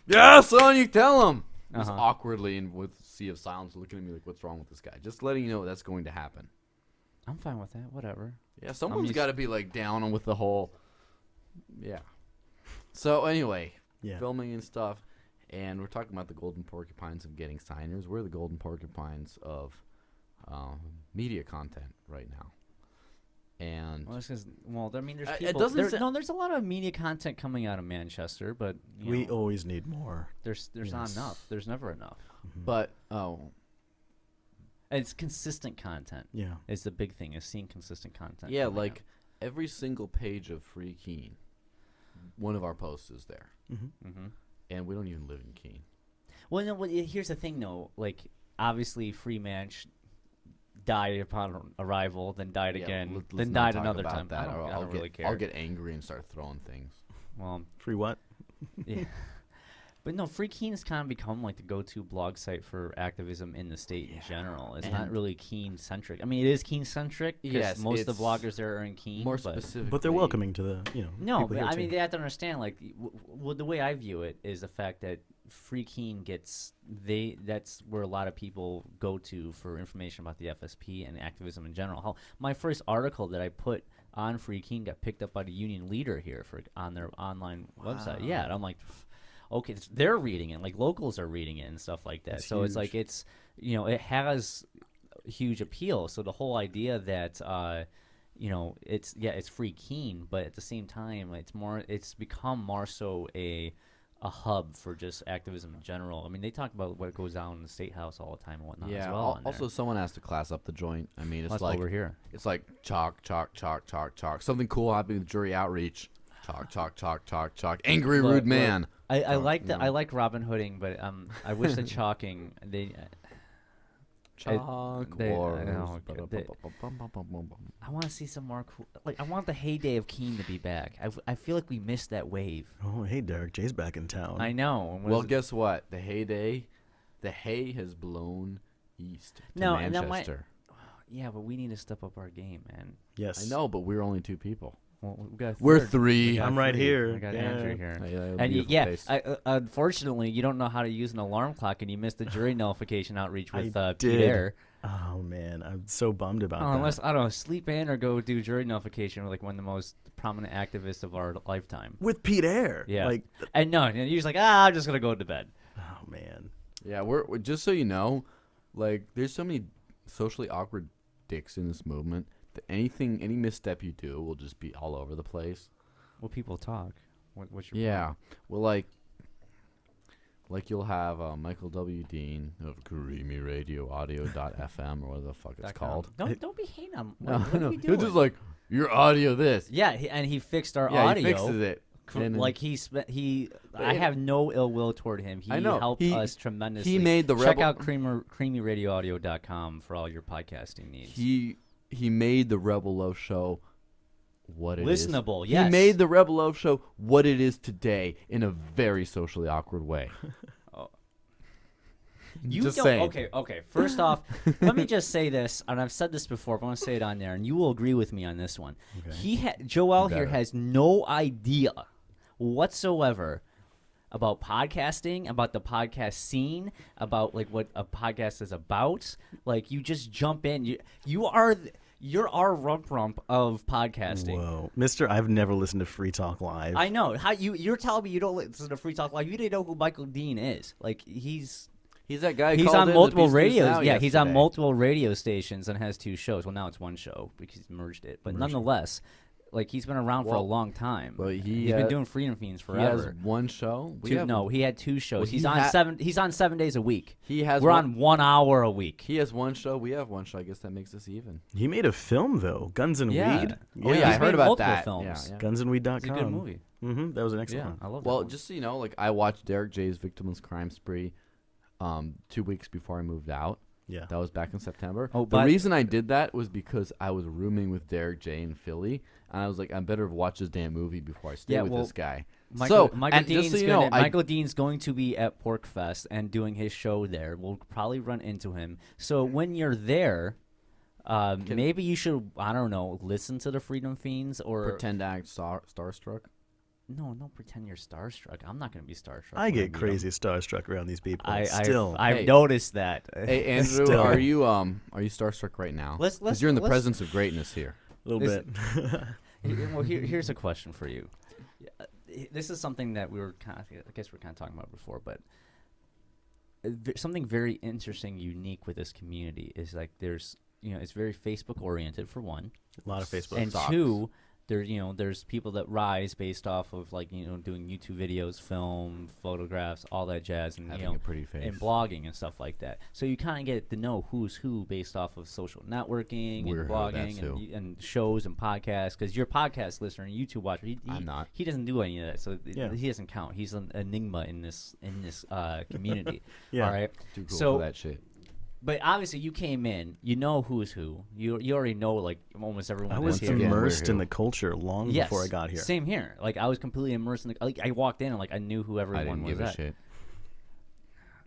yeah, son, you tell him. Just awkwardly and with sea of silence, looking at me like, what's wrong with this guy? Just letting you know that's going to happen. I'm fine with that. Whatever. Yeah, someone's got to be like down on with the whole. Yeah. So anyway, filming and stuff, and we're talking about the golden porcupines of getting signers. We're the golden porcupines of media content right now. And there's people. There's a lot of media content coming out of Manchester, but we always need more. There's not enough. There's never enough. But it's consistent content. Yeah, it's the big thing. Is seeing consistent content. Yeah, like every single page of Free Keene, one of our posts is there, and we don't even live in Keene. Well, no. Here's the thing, though. Like, obviously, Free Manch died upon arrival, then died again, then died another time. I don't really care. I'll get angry and start throwing things. Well, Free what? Yeah. But no, Free Keene has kind of become like the go-to blog site for activism in the state in general. It's not really Keene-centric. I mean, it is Keene-centric because most of the bloggers there are in Keene. More specifically. But they're welcoming to the, No, but I mean, they have to understand, like, the way I view it is the fact that Free Keene that's where a lot of people go to for information about the FSP and activism in general. My first article that I put on Free Keene got picked up by the union leader here on their online website. Yeah, and I'm like, okay, they're reading it, like locals are reading it and stuff like that. So huge. It's like it has huge appeal. So the whole idea that it's Free Keene, but at the same time it's become more so a hub for just activism in general. I mean, they talk about what goes on in the State House all the time and whatnot as well. Also, someone has to class up the joint. I mean, it's like over here. It's like chalk. Something cool happening with jury outreach. Chalk. Angry, rude man. I like Robin Hooding, but I wish the chalking Chalk wars. I want to see some more cool. Like, I want the heyday of Keene to be back. I feel like we missed that wave. Oh, hey, Derek J's back in town. I know. Well, guess what? The hay has blown east to Manchester. Yeah, but we need to step up our game, man. Yes, I know, but we're only two people. Well, we're three. I'm right here. I got Andrew here. And unfortunately, you don't know how to use an alarm clock, and you missed the jury notification outreach with Pierre. Oh man, I'm so bummed about that. Unless I don't know, sleep in or go do jury nullification with like one of the most prominent activists of our lifetime. With Pete Eyre. Yeah. Like, And no, and you're just like, I'm just gonna go to bed. oh man. Yeah, we're just so you know, like there's so many socially awkward dicks in this movement that any misstep you do will just be all over the place. Well, people talk. What's your Yeah. point? Well, like you'll have Michael W. Dean of creamyradioaudio.fm or whatever the fuck it's called. Don't be hating on. No, What are no. we He'll doing? just like your audio this. Yeah, and he fixed our Yeah, audio. he fixes it. And Like I have no ill will toward him. He I know. helped us tremendously. He made the Check Rebel. out creamyradioaudio.com for all your podcasting needs. He made the Rebel Loaf show what it is. Listenable, yes. He made the Rebel Loaf show what it is today in a very socially awkward way. You Just don't. saying. Okay. First off, let me just say this, and I've said this before, but I want to say it on there, and you will agree with me on this one. Okay. Joel here Better. has no idea whatsoever about podcasting, about the podcast scene, about like what a podcast is about. Like you just jump in. You're our rump of podcasting. Whoa, Mister, I've never listened to Free Talk Live. I know. How you're telling me you don't listen to Free Talk Live? You didn't know who Michael Dean is. Like he's That guy. he's called on in multiple the Beast News radios. Now Yeah, he's on yesterday. multiple radio stations and has 2 shows. Well, now it's 1 show because he's merged it. But nonetheless, like he's been around for a Well, long time. but he's been doing Freedom Fiends He has forever. 1 show. He had 2 shows. Well, he's he on ha- 7. He's on 7 days a week. We're We're on 1 hour a week. He has 1 show. We have 1 show. I guess that makes us even. He made a film though, Guns and Yeah. Weed. Oh yeah, I He's heard made about multiple that. films. Yeah. Gunsandweed.com. It's a good movie. That was an excellent Yeah, one. I love Well, that. just so you know, like I watched Derek J's Victimless Crime Spree 2 weeks before I moved out. Yeah. That was back in September. Oh, the but- reason I did that was because I was rooming with Derek J in Philly, and I was like, I better watch this damn movie before I stay with this guy. Michael and just so you know, Michael Dean's going to be at Pork Fest and doing his show there. We'll probably run into him. So when you're there, maybe you should, I don't know, listen to the Freedom Fiends or pretend to act starstruck. No, don't pretend you're starstruck. I'm not going to be starstruck. I when get meet 'em. crazy starstruck around these people. I've Hey. noticed that. Hey Andrew, Still. are you starstruck right now? Let's- Because you're in the let's- presence of greatness here. a little This- bit. Well, here's a question for you. This is something that we were kind of, I guess we're kind of talking about before, but something very interesting, unique with this community is like there's, it's very Facebook oriented for one, A lot of Facebook. and sucks. 2, there's people that rise based off of like doing YouTube videos, film, photographs, all that jazz, and Having a pretty face. and blogging and stuff like that. So you kind of get to know who's who based off of social networking We're and who, blogging that's who. and shows and podcasts. Because you're a podcast listener and YouTube watcher. I'm not. He doesn't do any of that, so Yeah. he doesn't count. He's an enigma in this community. Yeah. All right. Too cool So- for that shit. But obviously, you came in. You know who's who. You already know like almost everyone. I that's was here. again, we're immersed in who? the culture long Yes, before I got here. Same here. Like I was completely immersed in the. Like I walked in and like I knew who I everyone didn't was give a at. shit.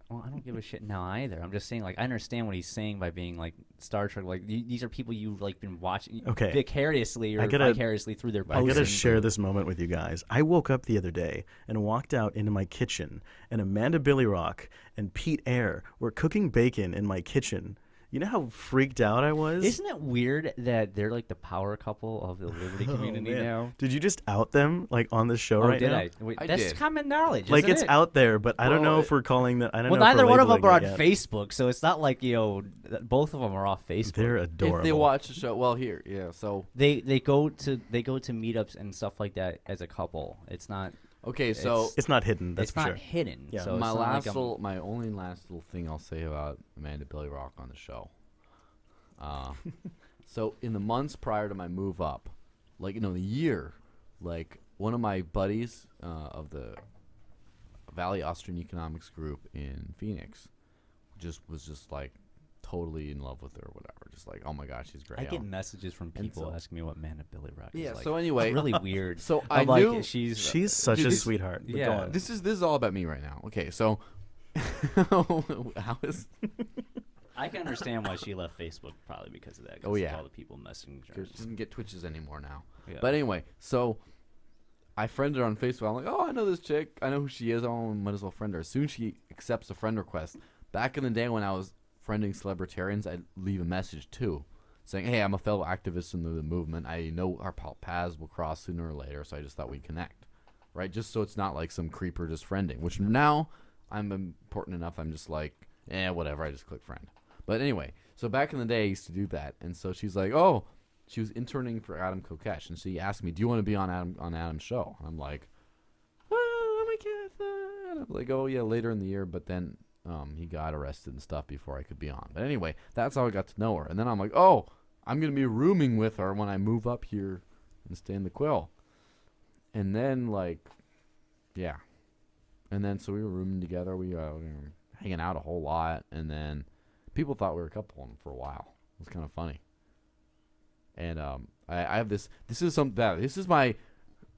Well, I don't give a shit now either. I'm just saying, like, I understand what he's saying by being like Star Trek. Like, these are people you've like been watching Okay. vicariously or I gotta- vicariously through their. I gotta posting. share this moment with you guys. I woke up the other day and walked out into my kitchen, and Amanda Billyrock and Pete Eyre were cooking bacon in my kitchen. You know how freaked out I was? Isn't it weird that they're like the power couple of the Liberty community man. now? Did you just out them like on the show Oh, right did now? I? Wait, I that's did. common knowledge. Like isn't it's it? out there, but I don't know Well, if we're calling that. I don't Well, know. if neither we're one of them labeling are on it yet. Facebook, so it's not like both of them are off Facebook. They're adorable. If they watch the show, well, here, yeah. So They go to meetups and stuff like that as a couple. It's not. okay, so It's not hidden. That's it's for not sure. hidden. Yeah. So it's my not like my only last little thing I'll say about Amanda Billyrock on the show. So in the months prior to my move up, like the year, like one of my buddies of the Valley Austrian Economics group in Phoenix, was just like totally in love with her or whatever. Just like, oh my gosh, she's great. I get messages from And people so- asking me what Man of Billy Rock Yeah, is like. so anyway- It's really weird. So I'm I like, knew- she's She's such Dude, a this- sweetheart. But yeah. go on. This is all about me right now. Okay, so how is I can understand why she left Facebook probably because of that. 'cause Oh, yeah. of all the people messaging her. she doesn't get Twitches anymore now. Yeah. But anyway, so I friended her on Facebook. I'm like, oh, I know this chick. I know who she is. I might as well friend her. As soon as she accepts a friend request. Back in the day when I was friending celebritarians, I leave a message too, saying, "Hey, I'm a fellow activist in the movement. I know our paths will cross sooner or later, so I just thought we'd connect, right? Just so it's not like some creeper just friending. Which now I'm important enough. I'm just like, whatever. I just click friend. But anyway, so back in the day, I used to do that, and so she's like, oh, she was interning for Adam Kokesh, and she asked me, "Do you want to be on Adam's show?" And I'm like, "Oh my God!" And I'm like, "Oh yeah, later in the year." But then he got arrested and stuff before I could be on. But anyway, that's how I got to know her. And then I'm like, "Oh, I'm gonna be rooming with her when I move up here and stay in the Quill." And then like, yeah, and then so we were rooming together. We were hanging out a whole lot, and then people thought we were a couple for a while. It was kind of funny. And I have this. This is something. This is my.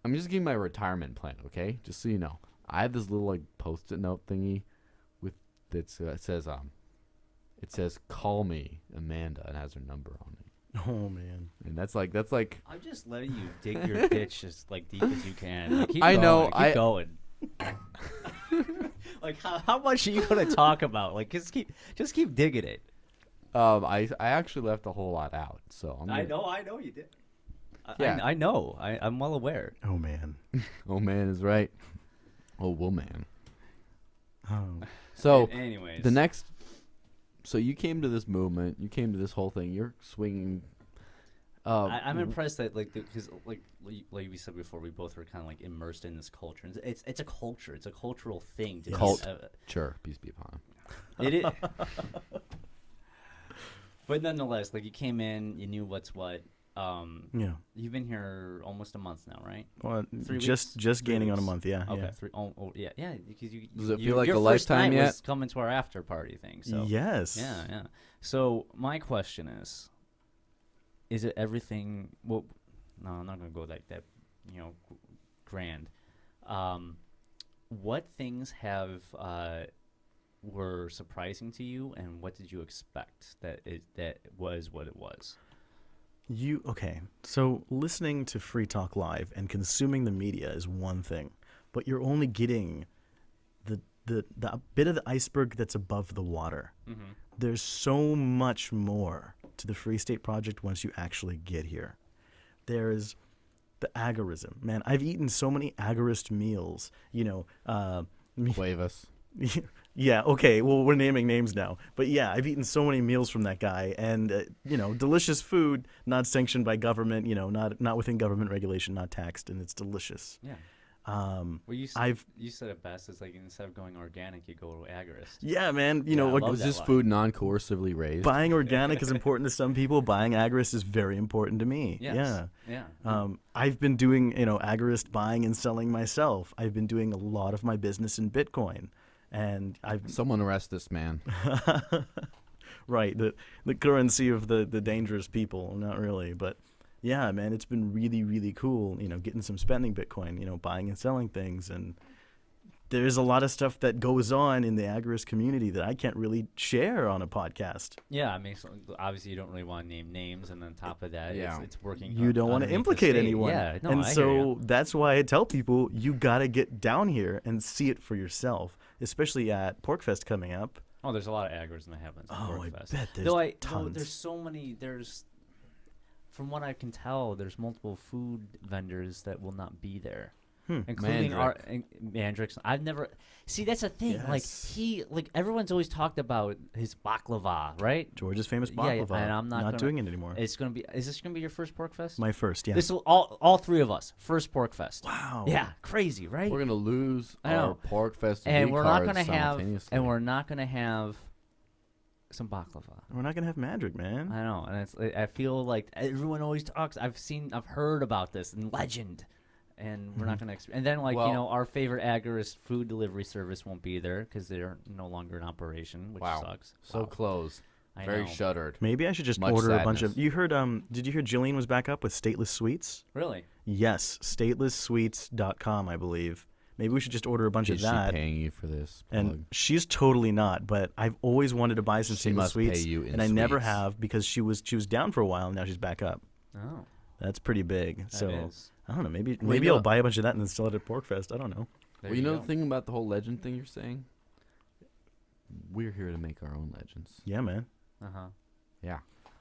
I'm just giving my retirement plan. Okay, just so you know, I have this little like post-it note thingy with that it says "Call me Amanda" and has her number on it. Oh man. And that's like. I'm just letting you dig your ditch as like deep as you can. Like, keep I going, know. Keep going. Like how much are you gonna talk about? Like just keep digging it. I actually left a whole lot out, so I know you did. Yeah. I know. I'm well aware. Oh man. Oh man is right. Oh well, man. Oh. So anyways, the next. So you came to this movement. You came to this whole thing. You're swinging. I'm impressed that because like we said before, we both were kind of like immersed in this culture. It's a culture. It's a cultural thing. To Culture. Peace be upon him. It is. But nonetheless, like you came in, you knew what's what. Yeah. You've been here almost a month now, right? Well, 3 just gaining weeks? on a month. Yeah. Okay. Yeah. Yeah. Because you. Does it feel like your a first lifetime night yet? was coming to our after party thing. So. Yes. Yeah. So my question is it everything? Well, no, I'm not gonna go like that. Grand. What things were surprising to you, and what did you expect that was what it was? Okay. So listening to Free Talk Live and consuming the media is one thing, but you're only getting the bit of the iceberg that's above the water. Mm-hmm. There's so much more to the Free State Project once you actually get here. There's the agorism. Man, I've eaten so many agorist meals. Cuevas. Yeah, okay. Well, we're naming names now. But yeah, I've eaten so many meals from that guy, and delicious food, not sanctioned by government, not within government regulation, not taxed, and it's delicious. Yeah. Well, you said it best. It's like instead of going organic, you go agorist. Yeah, man. I love Was that this line. food non-coercively raised? Buying organic is important to some people. Buying agorist is very important to me. Yes. Yeah. I've been doing, agorist buying and selling myself. I've been doing a lot of my business in Bitcoin. And Someone arrest this man. Right, the currency of the dangerous people. Not really, but yeah, man, it's been really, really cool. Getting some spending Bitcoin. Buying and selling things, and there's a lot of stuff that goes on in the agorist community that I can't really share on a podcast. Yeah, I mean, obviously you don't really want to name names, and on top of that, it's working. You don't want to implicate anyone. Yeah, no, and I hear so you. that's why I tell people you got to get down here and see it for yourself, especially at PorkFest coming up. Oh, there's a lot of agorism that happens at Oh, PorkFest. I bet there's Though tons. there's so many. From what I can tell, there's multiple food vendors that will not be there. Including Mandrix. I've never that's the thing. Yes. Like everyone's always talked about his baklava, right? George's famous Yeah, baklava. and I'm not doing it anymore. Is this gonna be your first PorkFest? My first, yeah. This will all three of us first PorkFest. Wow. Yeah, crazy, right? We're gonna lose I our know. Pork Fest and we're not gonna have some baklava. We're not gonna have magic, man. I know, and I feel like everyone always talks. I've heard about this in legend. And we're not going to and then our favorite agorist food delivery service won't be there because they're no longer in operation, which sucks. So close. Very shuttered. Maybe I should just Much order a bunch sadness. of. You heard? Did you hear Jillian was back up with Stateless Sweets? Really? Yes, statelesssweets.com, I believe. Maybe we should just order a bunch Is of that. she paying you for this? And she's totally not, but I've always wanted to buy some She Stateless must pay Sweets, you in and I never sweets. have because she was down for a while, and now she's back up. Oh, That's pretty big. that So is. I don't know. Maybe you I'll know- buy a bunch of that and then sell it at PorkFest. I don't know. There Well, you know go. the thing about the whole legend thing you're saying? we're here to make our own legends. Yeah, man. Yeah,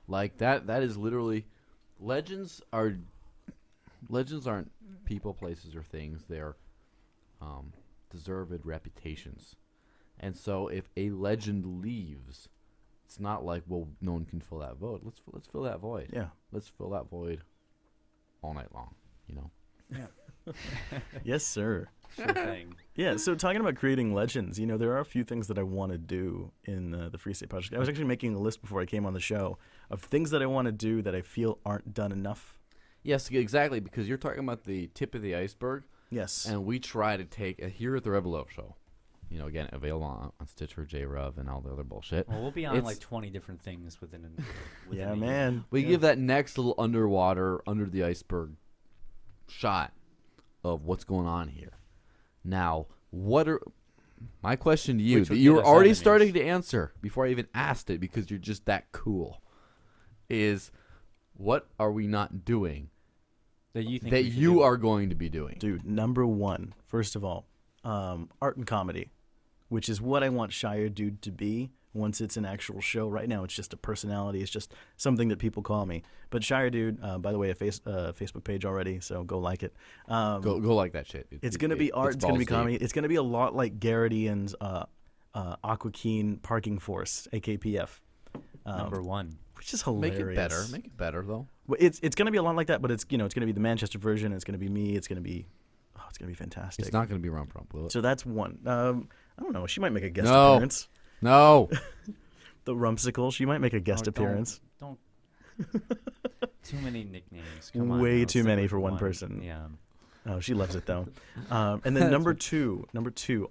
like that is literally legends aren't people, places, or things. They're deserved reputations. And so if a legend leaves, it's not like, well, no one can fill that void. Let's fill that void. Yeah. Let's fill that void all night long, you know. Yeah. Yes, sir. Sure thing. Yeah, so talking about creating legends, there are a few things that I want to do in the Free State Project. I was actually making a list before I came on the show of things that I want to do that I feel aren't done enough. Yes, exactly, because you're talking about the tip of the iceberg. Yes. And we try to take here at the Rebel Oak Show. Again, available on Stitcher, JRuv, and all the other bullshit. Well, we'll be on like 20 different things within a yeah, a man. year. We give that next little underwater, under the iceberg shot of what's going on here. Now, my question to you, Which that would you get were us already enemies. starting to answer before I even asked it because you're just that cool, is what are we not doing That you think that we should you do? are going to be doing? Dude, number one, first of all, art and comedy, which is what I want Shire Dude to be once it's an actual show. Right now, it's just a personality. It's just something that people call me. But Shire Dude, by the way, a Facebook page already, so go like it. Go like that shit. It's going to be art. It's going to be comedy. It's going to be a lot like Garrett Ian's Aqua Keen Parking Force, AKPF. Number one. Which is hilarious. Make it better, though. Well, it's going to be a lot like that, but it's going to be the Manchester version. It's going to be me. It's going to be fantastic. It's not going to be Rump Rump, will it? So that's one. I don't know. She might make a guest No. appearance. No. The Rumpsicle. She might make a guest Oh, appearance. Don't. Too many nicknames. Come on Way now, too stick many with for one person. Yeah. Oh, she loves it though. And then number two,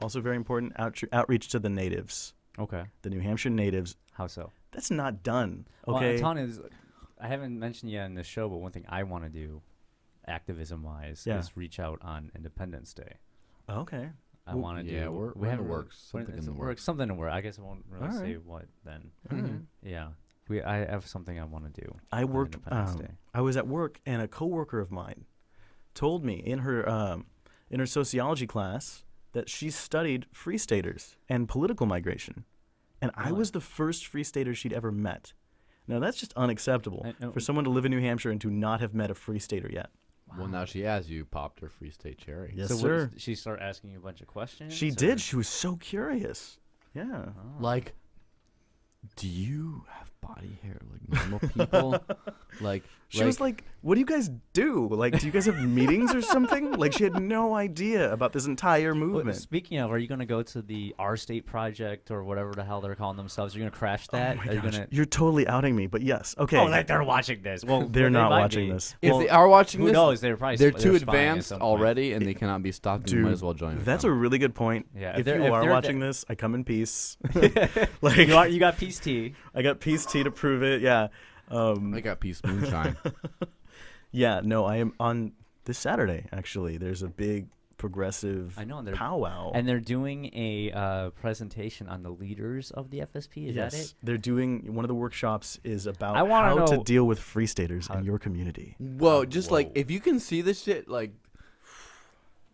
also very important, outreach to the natives, Okay. the New Hampshire natives. How so? That's not done. Well, Okay. a ton is. I haven't mentioned yet in the show, but one thing I want to do, activism-wise, Yeah. is reach out on Independence Day. Okay. I Well, want to yeah, do. we're we in haven't the really- works. Something in it's the works. Something in the works. I guess I won't really All say right. what then. Alright. Yeah. I have something I want to do. I on worked. Independence Day. I was at work, and a coworker of mine told me in her sociology class that she studied Free Staters and political migration, and I Really? was the first Free Stater she'd ever met. Now that's just unacceptable for someone to live in New Hampshire and to not have met a Free Stater yet. Well, now she has. You popped her Free State cherry. Yes, So sir. did she start asking you a bunch of questions? She or- did. She was so curious. Yeah. Oh. Like, do you have body hair like normal people? She was like, "What do you guys do? Like, do you guys have meetings or something?" Like, she had no idea about this entire Well, movement. speaking of, are you going to go to the Our State Project or whatever the hell they're calling themselves? You're going to crash that? Oh Are my you gosh. gonna? You're totally outing me, but yes. Okay. Oh, they're watching this. Well, They're they not might watching be. this. if Well, they are watching Who this, knows? They're probably they're they're too spying at advanced some point. already, and they cannot be stopped. And you might Dude, as well join. That's a really good point. Yeah, If if you are they're watching this, I come in peace. you got peace tea. I got peace tea to prove it. Yeah. I got peace moonshine. Yeah. No, I am on this Saturday. Actually, there's a big progressive I know, and they're powwow. and they're doing a presentation on the leaders of the FSP. Is that it? They're doing one of the workshops is about I wanna how to know- deal with Free Staters in your community. Whoa, just like Whoa. if you can see this shit, like,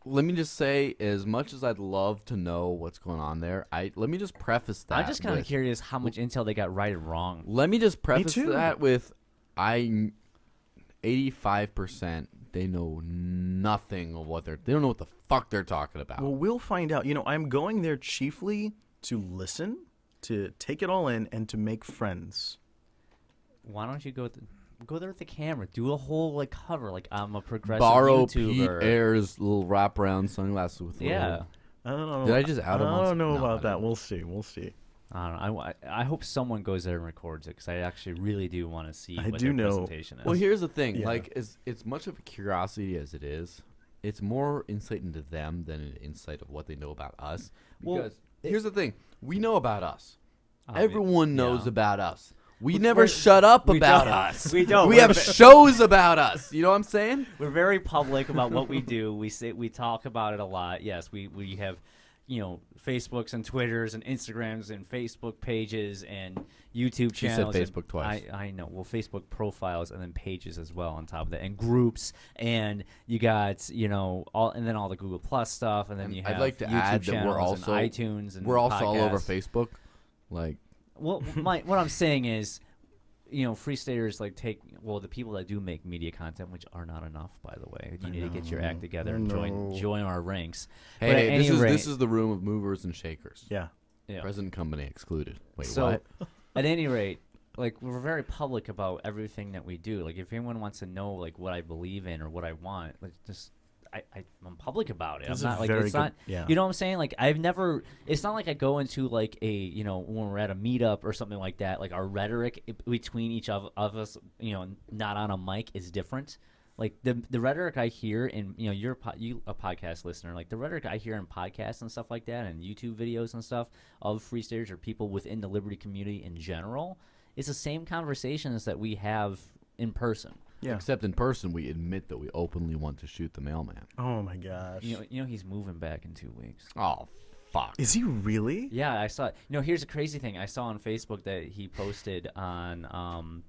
let me just say, as much as I'd love to know what's going on there, let me just preface that. I'm just kind of with- curious how much intel they got right and wrong. Let me just preface too. that with 85% they know nothing of what they don't know what the fuck they're talking about. Well, we'll find out. I'm going there chiefly to listen, to take it all in, and to make friends. Why don't you go there with the camera? Do a whole like cover, like I'm a progressive Borrow Pete YouTuber. Ayers' little wraparound sunglasses with Yeah. little- I don't know. Did I just out him? I don't know No, about I that. didn't. We'll see. We'll see. I don't know. I hope someone goes there and records it because I actually really do want to see I what do their know- presentation is. Well, here's the thing. Yeah. Like, it's much of a curiosity as it is. It's more insight into them than an insight of what they know about us. Well, Because here's the thing. We know about us. I mean, Everyone knows yeah. about us. We We're- never shut up we about don't. us. We don't. We We're have ve- shows about us. You know what I'm saying? We're very public about what we do. We talk about it a lot. Yes, we have, Facebooks and Twitters and Instagrams and Facebook pages and YouTube She said channels. and Facebook twice. I know. Well, Facebook profiles and then pages as well on top of that, and groups, and you got all, and then all the Google Plus stuff, and then And you I'd have like to YouTube add that we're channels also- and iTunes and We're also all over podcasts. Facebook. Like, Well, what I'm saying is, free staters the people that do make media content, which are not enough, by the way. You need to get your act together and join our ranks. hey, this is the room of movers and shakers. Yeah. Present company excluded. Wait, so, what? At any rate, we're very public about everything that we do. If anyone wants to know what I believe in or what I want, I'm public about it. I'm not it's not. Yeah. You know what I'm saying? I've never. It's not like I go into a when we're at a meetup or something like that. Our rhetoric between each of us, not on a mic is different. The rhetoric I hear in you're a podcast listener. The rhetoric I hear in podcasts and stuff like that, and YouTube videos and stuff of free staters or people within the liberty community in general, is the same conversations that we have in person. Yeah. Except in person, we admit that we openly want to shoot the mailman. Oh my gosh. He's moving back in 2 weeks. Oh, fuck. Is he really? Yeah, I saw. Here's a crazy thing. I saw on Facebook that he posted on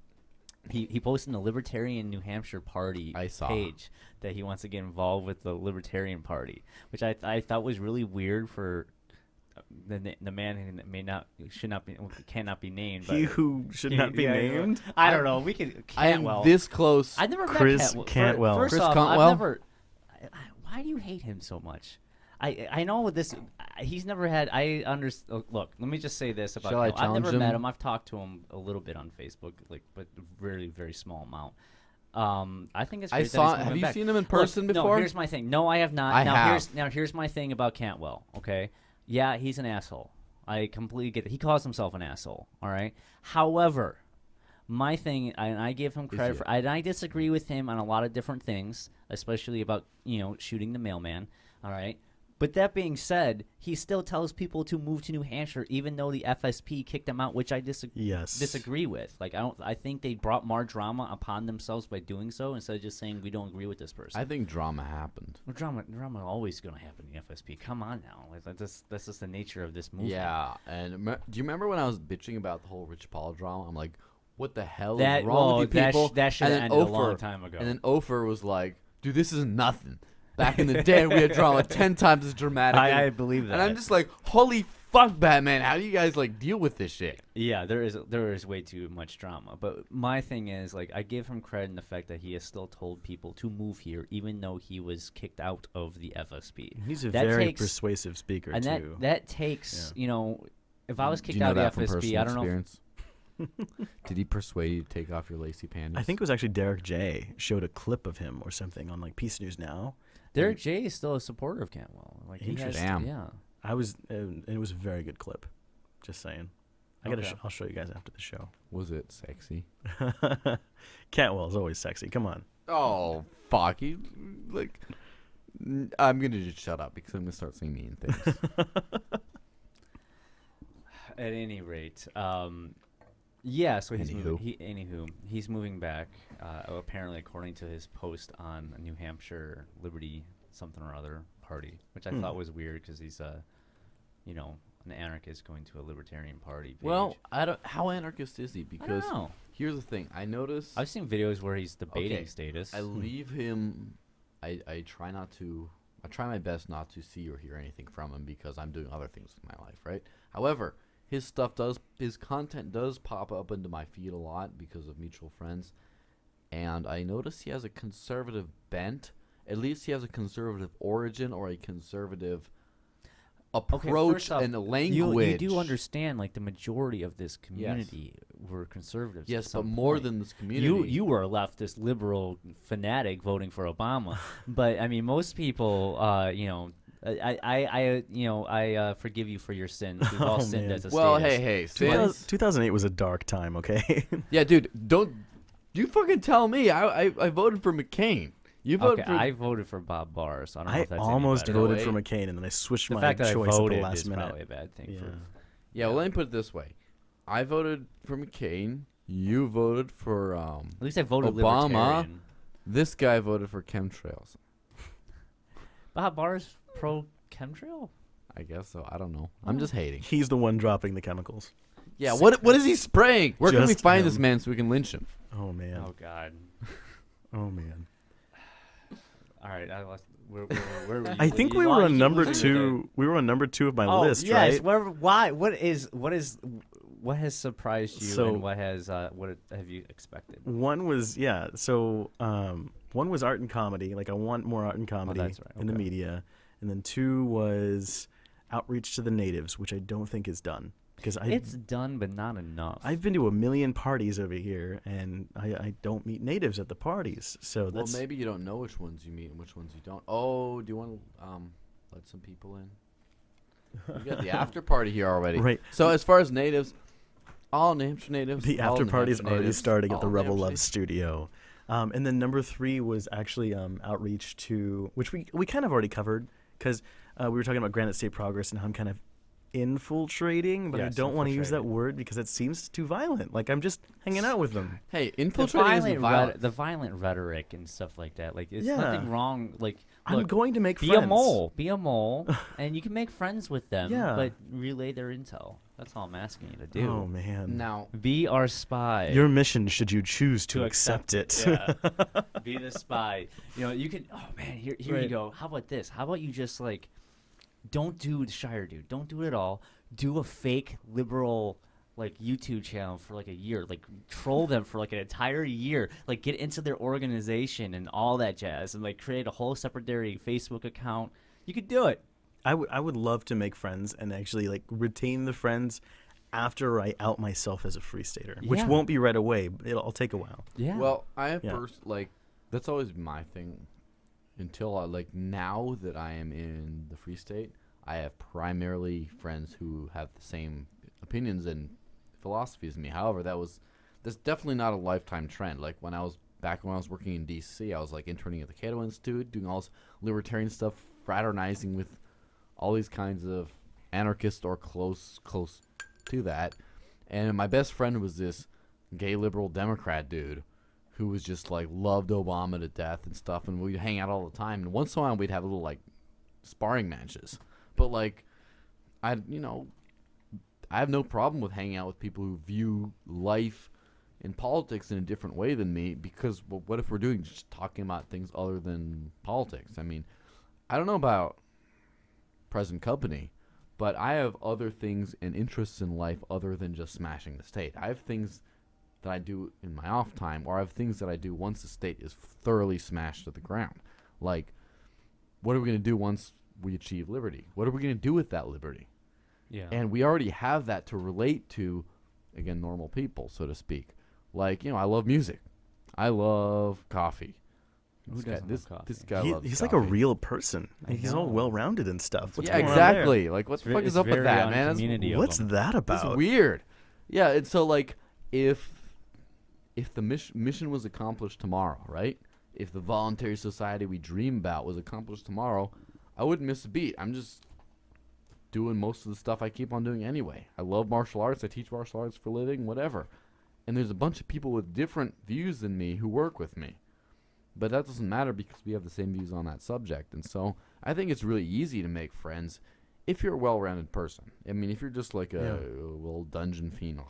he posted in the Libertarian New Hampshire Party page that he wants to get involved with the Libertarian Party, which I thought was really weird for the man who cannot be named. He who should not be named. I don't know. We could. Cantwell. I am this close. I've never Chris met Cantwell. First Chris off, Cantwell? I've never. Why do you hate him so much? I know this. He's never had. Look, let me just say this about. Shall I I've challenge never him? met him. I've talked to him a little bit on Facebook, but very very small amount. I think it's. I Great saw. that he's Have moving you back. seen him in person Look, before? No, here's my thing. No, I have not. I have. Here's my thing about Cantwell. Okay, yeah, he's an asshole. I completely get it. He calls himself an asshole. All right. However, my thing, and I give him credit for, and I disagree with him on a lot of different things, especially about shooting the mailman. All right. But that being said, he still tells people to move to New Hampshire, even though the FSP kicked him out, which I disagree with. I think they brought more drama upon themselves by doing so instead of just saying we don't agree with this person. I think drama happened. Well, drama always going to happen in the FSP. Come on now, that's just the nature of this movement. Yeah, and do you remember when I was bitching about the whole Rich Paul drama? I'm like, what the hell That- is wrong well, with you people? that should have ended a long time ago. And then Ofer was like, dude, this is nothing. Back in the day, we had drama 10 times as dramatic. I believe that. And I'm just like, holy fuck, Batman. How do you guys deal with this shit? Yeah, there is way too much drama. But my thing is, I give him credit in the fact that he has still told people to move here, even though he was kicked out of the FSP. He's a very persuasive speaker, and too. that takes, if I was kicked Do you know out that of from the FSP, personal I don't know. experience? Did he persuade you to take off your lacy panties? I think it was actually Derek J. showed a clip of him or something on Peace News Now. Derek J is still a supporter of Cantwell. Damn. Yeah. I was, and it was a very good clip. Just saying. I'll show you guys after the show. Was it sexy? Cantwell is always sexy. Come on. Oh, fuck. I'm going to just shut up because I'm going to start saying mean things. At any rate, yeah. So he's Anywho. he's moving back. Apparently, according to his post on a New Hampshire Liberty something or other party, which I thought was weird because he's an anarchist going to a libertarian party page. Well, how anarchist is he? Because I don't know. here's the thing. I notice. I've seen videos where he's debating status. I leave him. I try not to. I try my best not to see or hear anything from him because I'm doing other things in my life, right? However, his content does pop up into my feed a lot because of mutual friends, and I notice he has a conservative bent. At least he has a conservative origin or a conservative approach off, and language. You do understand, the majority of this community were conservatives. Yes, but more than this community. You were a leftist liberal fanatic voting for Obama, but I mean, most people, I forgive you for your sins. We've all sinned as a well, status. hey, 2008 was a dark time, okay? Yeah, dude, don't you fucking tell me. I voted for McCain. You voted for... I voted for Bob Barr, so I don't know if that's almost any better. voted for McCain, and then I switched the my fact that choice I at voted the last is minute. probably a bad thing. Yeah. Yeah, well, let me put it this way. I voted for McCain. You voted for At least I voted Obama. libertarian. This guy voted for chemtrails. Bob Barr's pro chemtrail? I guess so. I don't know. I'm just hating. He's the one dropping the chemicals. Yeah, what is he spraying? Where can we Just find him. this man so we can lynch him? Oh, man. Oh God. Oh, man. All right, I lost. Where were you? I think You we were lost- on you number losing me 2. We were on number 2 of my there. list, yes. right? Why? What is? what has surprised you, and what have you expected? One was one was art and comedy. Like I want more art and comedy in the media, and then 2 was outreach to the natives, which I don't think is done. Because it's done, but not enough. I've been to a million parties over here, and I don't meet natives at the parties. So that's maybe you don't know which ones you meet and which ones you don't. Oh, do you want to let some people in? We got the after party here already. Right. So as far as natives, all New Hampshire natives. The after party is already starting at the Rebel Love natives. Studio. And then number 3 was actually outreach to, which we kind of already covered, because we were talking about Granite State Progress and how I'm kind of infiltrating, but I don't want to use that word because it seems too violent. Like I'm just hanging out with them. Hey, infiltrating isn't violent. The violent rhetoric and stuff like that. Like, it's nothing wrong. Like, I'm going to make be friends. Be a mole, and you can make friends with them. But relay their intel. That's all I'm asking you to do. Oh man! Now, be our spy. Your mission, should you choose to accept it. Yeah. Be the spy. You can. Oh man, here you go. How about this? How about you just like, don't do the Shire Dude. Don't do it at all. Do a fake liberal like YouTube channel for like a year. Like troll them for like an entire year. Like get into their organization and all that jazz, and like create a whole separate Facebook account. You could do it. I would love to make friends and actually like retain the friends after I out myself as a Free Stater, which won't be right away. It'll take a while. Yeah. Well, I have that's always my thing. Until now that I am in the Free State, I have primarily friends who have the same opinions and philosophies as me. However, that's definitely not a lifetime trend. Like when I was working in D.C., I was like interning at the Cato Institute, doing all this libertarian stuff, fraternizing with all these kinds of anarchists or close to that. And my best friend was this gay liberal Democrat dude who was just like loved Obama to death and stuff, and we'd hang out all the time. And once in a while we'd have little like sparring matches. But like I have no problem with hanging out with people who view life and politics in a different way than me, because what if we're just talking about things other than politics? I mean, I don't know about present company, but I have other things and interests in life other than just smashing the state. I have things that I do in my off time, or I have things that I do once the state is thoroughly smashed to the ground. Like, what are we going to do once we achieve liberty? What are we going to do with that liberty? Yeah. And we already have that to relate to, again, normal people, so to speak. Like, I love music. I love coffee. This guy loves He's coffee. like a real person. He's all well-rounded and stuff. What's yeah, going on exactly. there? Like, what the fuck is up with that, man? What's that about? It's weird. Yeah, and so like, if the mission was accomplished tomorrow, right? If the voluntary society we dream about was accomplished tomorrow, I wouldn't miss a beat. I'm just doing most of the stuff I keep on doing anyway. I love martial arts. I teach martial arts for a living, whatever. And there's a bunch of people with different views than me who work with me. But that doesn't matter because we have the same views on that subject. And so I think it's really easy to make friends if you're a well-rounded person. I mean, if you're just like a little dungeon fiend,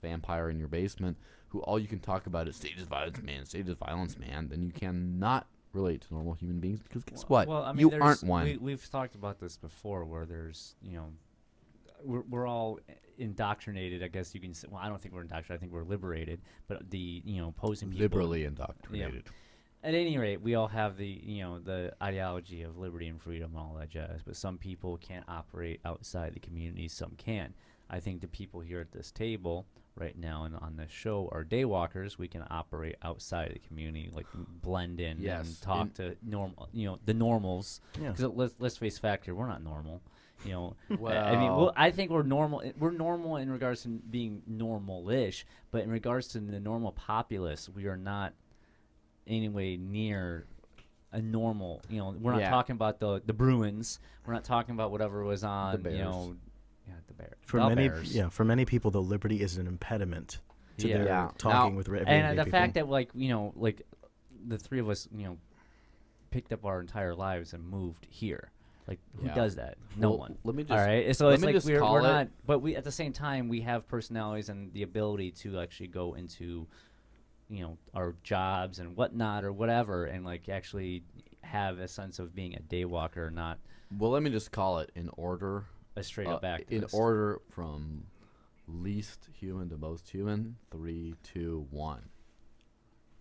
vampire in your basement, who all you can talk about is stage is violence, man, then you cannot relate to normal human beings, because guess what? Well, I mean, you aren't one. We've talked about this before, where there's, we're all indoctrinated, I guess you can say. Well, I don't think we're indoctrinated. I think we're liberated. But the, opposing people. Liberally indoctrinated. Yeah. At any rate, we all have the, the ideology of liberty and freedom and all that jazz. But some people can't operate outside the community. Some can. I think the people here at this table right now and on this show are daywalkers. We can operate outside the community, like blend in and talk to normal, the normals. Because let's face fact here, we're not normal. Well, I mean, I think we're normal. We're normal in regards to being normal-ish, but in regards to the normal populace, we are not anyway near a normal. We're not talking about the Bruins. We're not talking about whatever was on. The Bears. The Bears. For many people, though, liberty is an impediment to their talking with everyday and the people. fact that like the three of us picked up our entire lives and moved here. Like, who does that? No one. Let me just. All right. So it's like we're it. not. But we at the same time we have personalities and the ability to actually go into, our jobs and whatnot or whatever, and like actually have a sense of being a daywalker, not. Well, let me just call it in order. A straight up activist. In order from least human to most human. 3, 2, 1.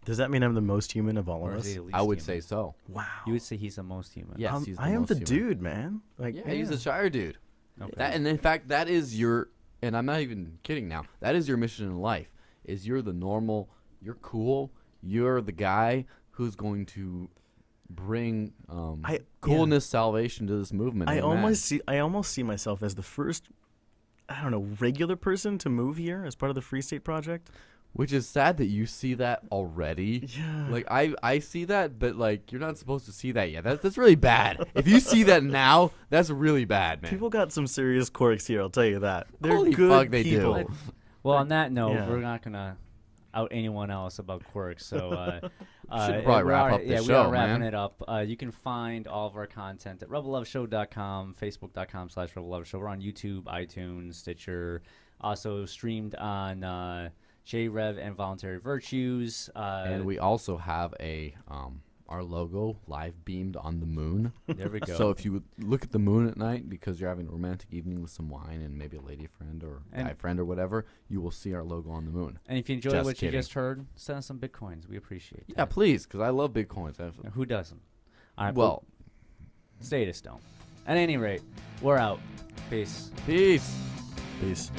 Does that mean I'm the most human of all Or of is he us? the least I would human? say so. Wow. You would say he's the most human. Yes, he's the I am most the human. dude, man. Like, Yeah, he's a Shire dude. Okay. That, and in fact, that is your, and I'm not even kidding now, that is your mission in life, is you're the normal, you're cool, you're the guy who's going to bring coolness, salvation to this movement. I Amen. almost see myself as the first, I don't know, regular person to move here as part of the Free State Project. Which is sad that you see that already. Yeah. Like, I see that, but, like, you're not supposed to see that yet. That's really bad. If you see that now, that's really bad, man. People got some serious quirks here, I'll tell you that. They're Holy good fuck, they people. do. Well, on that note, Yeah. we're not gonna out anyone else about quirks. So should probably we wrap are- up the yeah, we show, are wrapping man. it up. You can find all of our content at rebelloveshow.com, facebook.com/rebelloveshow. We're on YouTube, iTunes, Stitcher. Also streamed on JRev and Voluntary Virtues. And we also have our logo live beamed on the moon. There we go. So if you would look at the moon at night because you're having a romantic evening with some wine and maybe a lady friend or guy friend or whatever, you will see our logo on the moon. And if you enjoy Just what kidding. you just heard, send us some Bitcoins. We appreciate Yeah, that. please, because I love Bitcoins. Who doesn't? All right, Well, statists don't. At any rate, we're out. Peace. peace. Peace.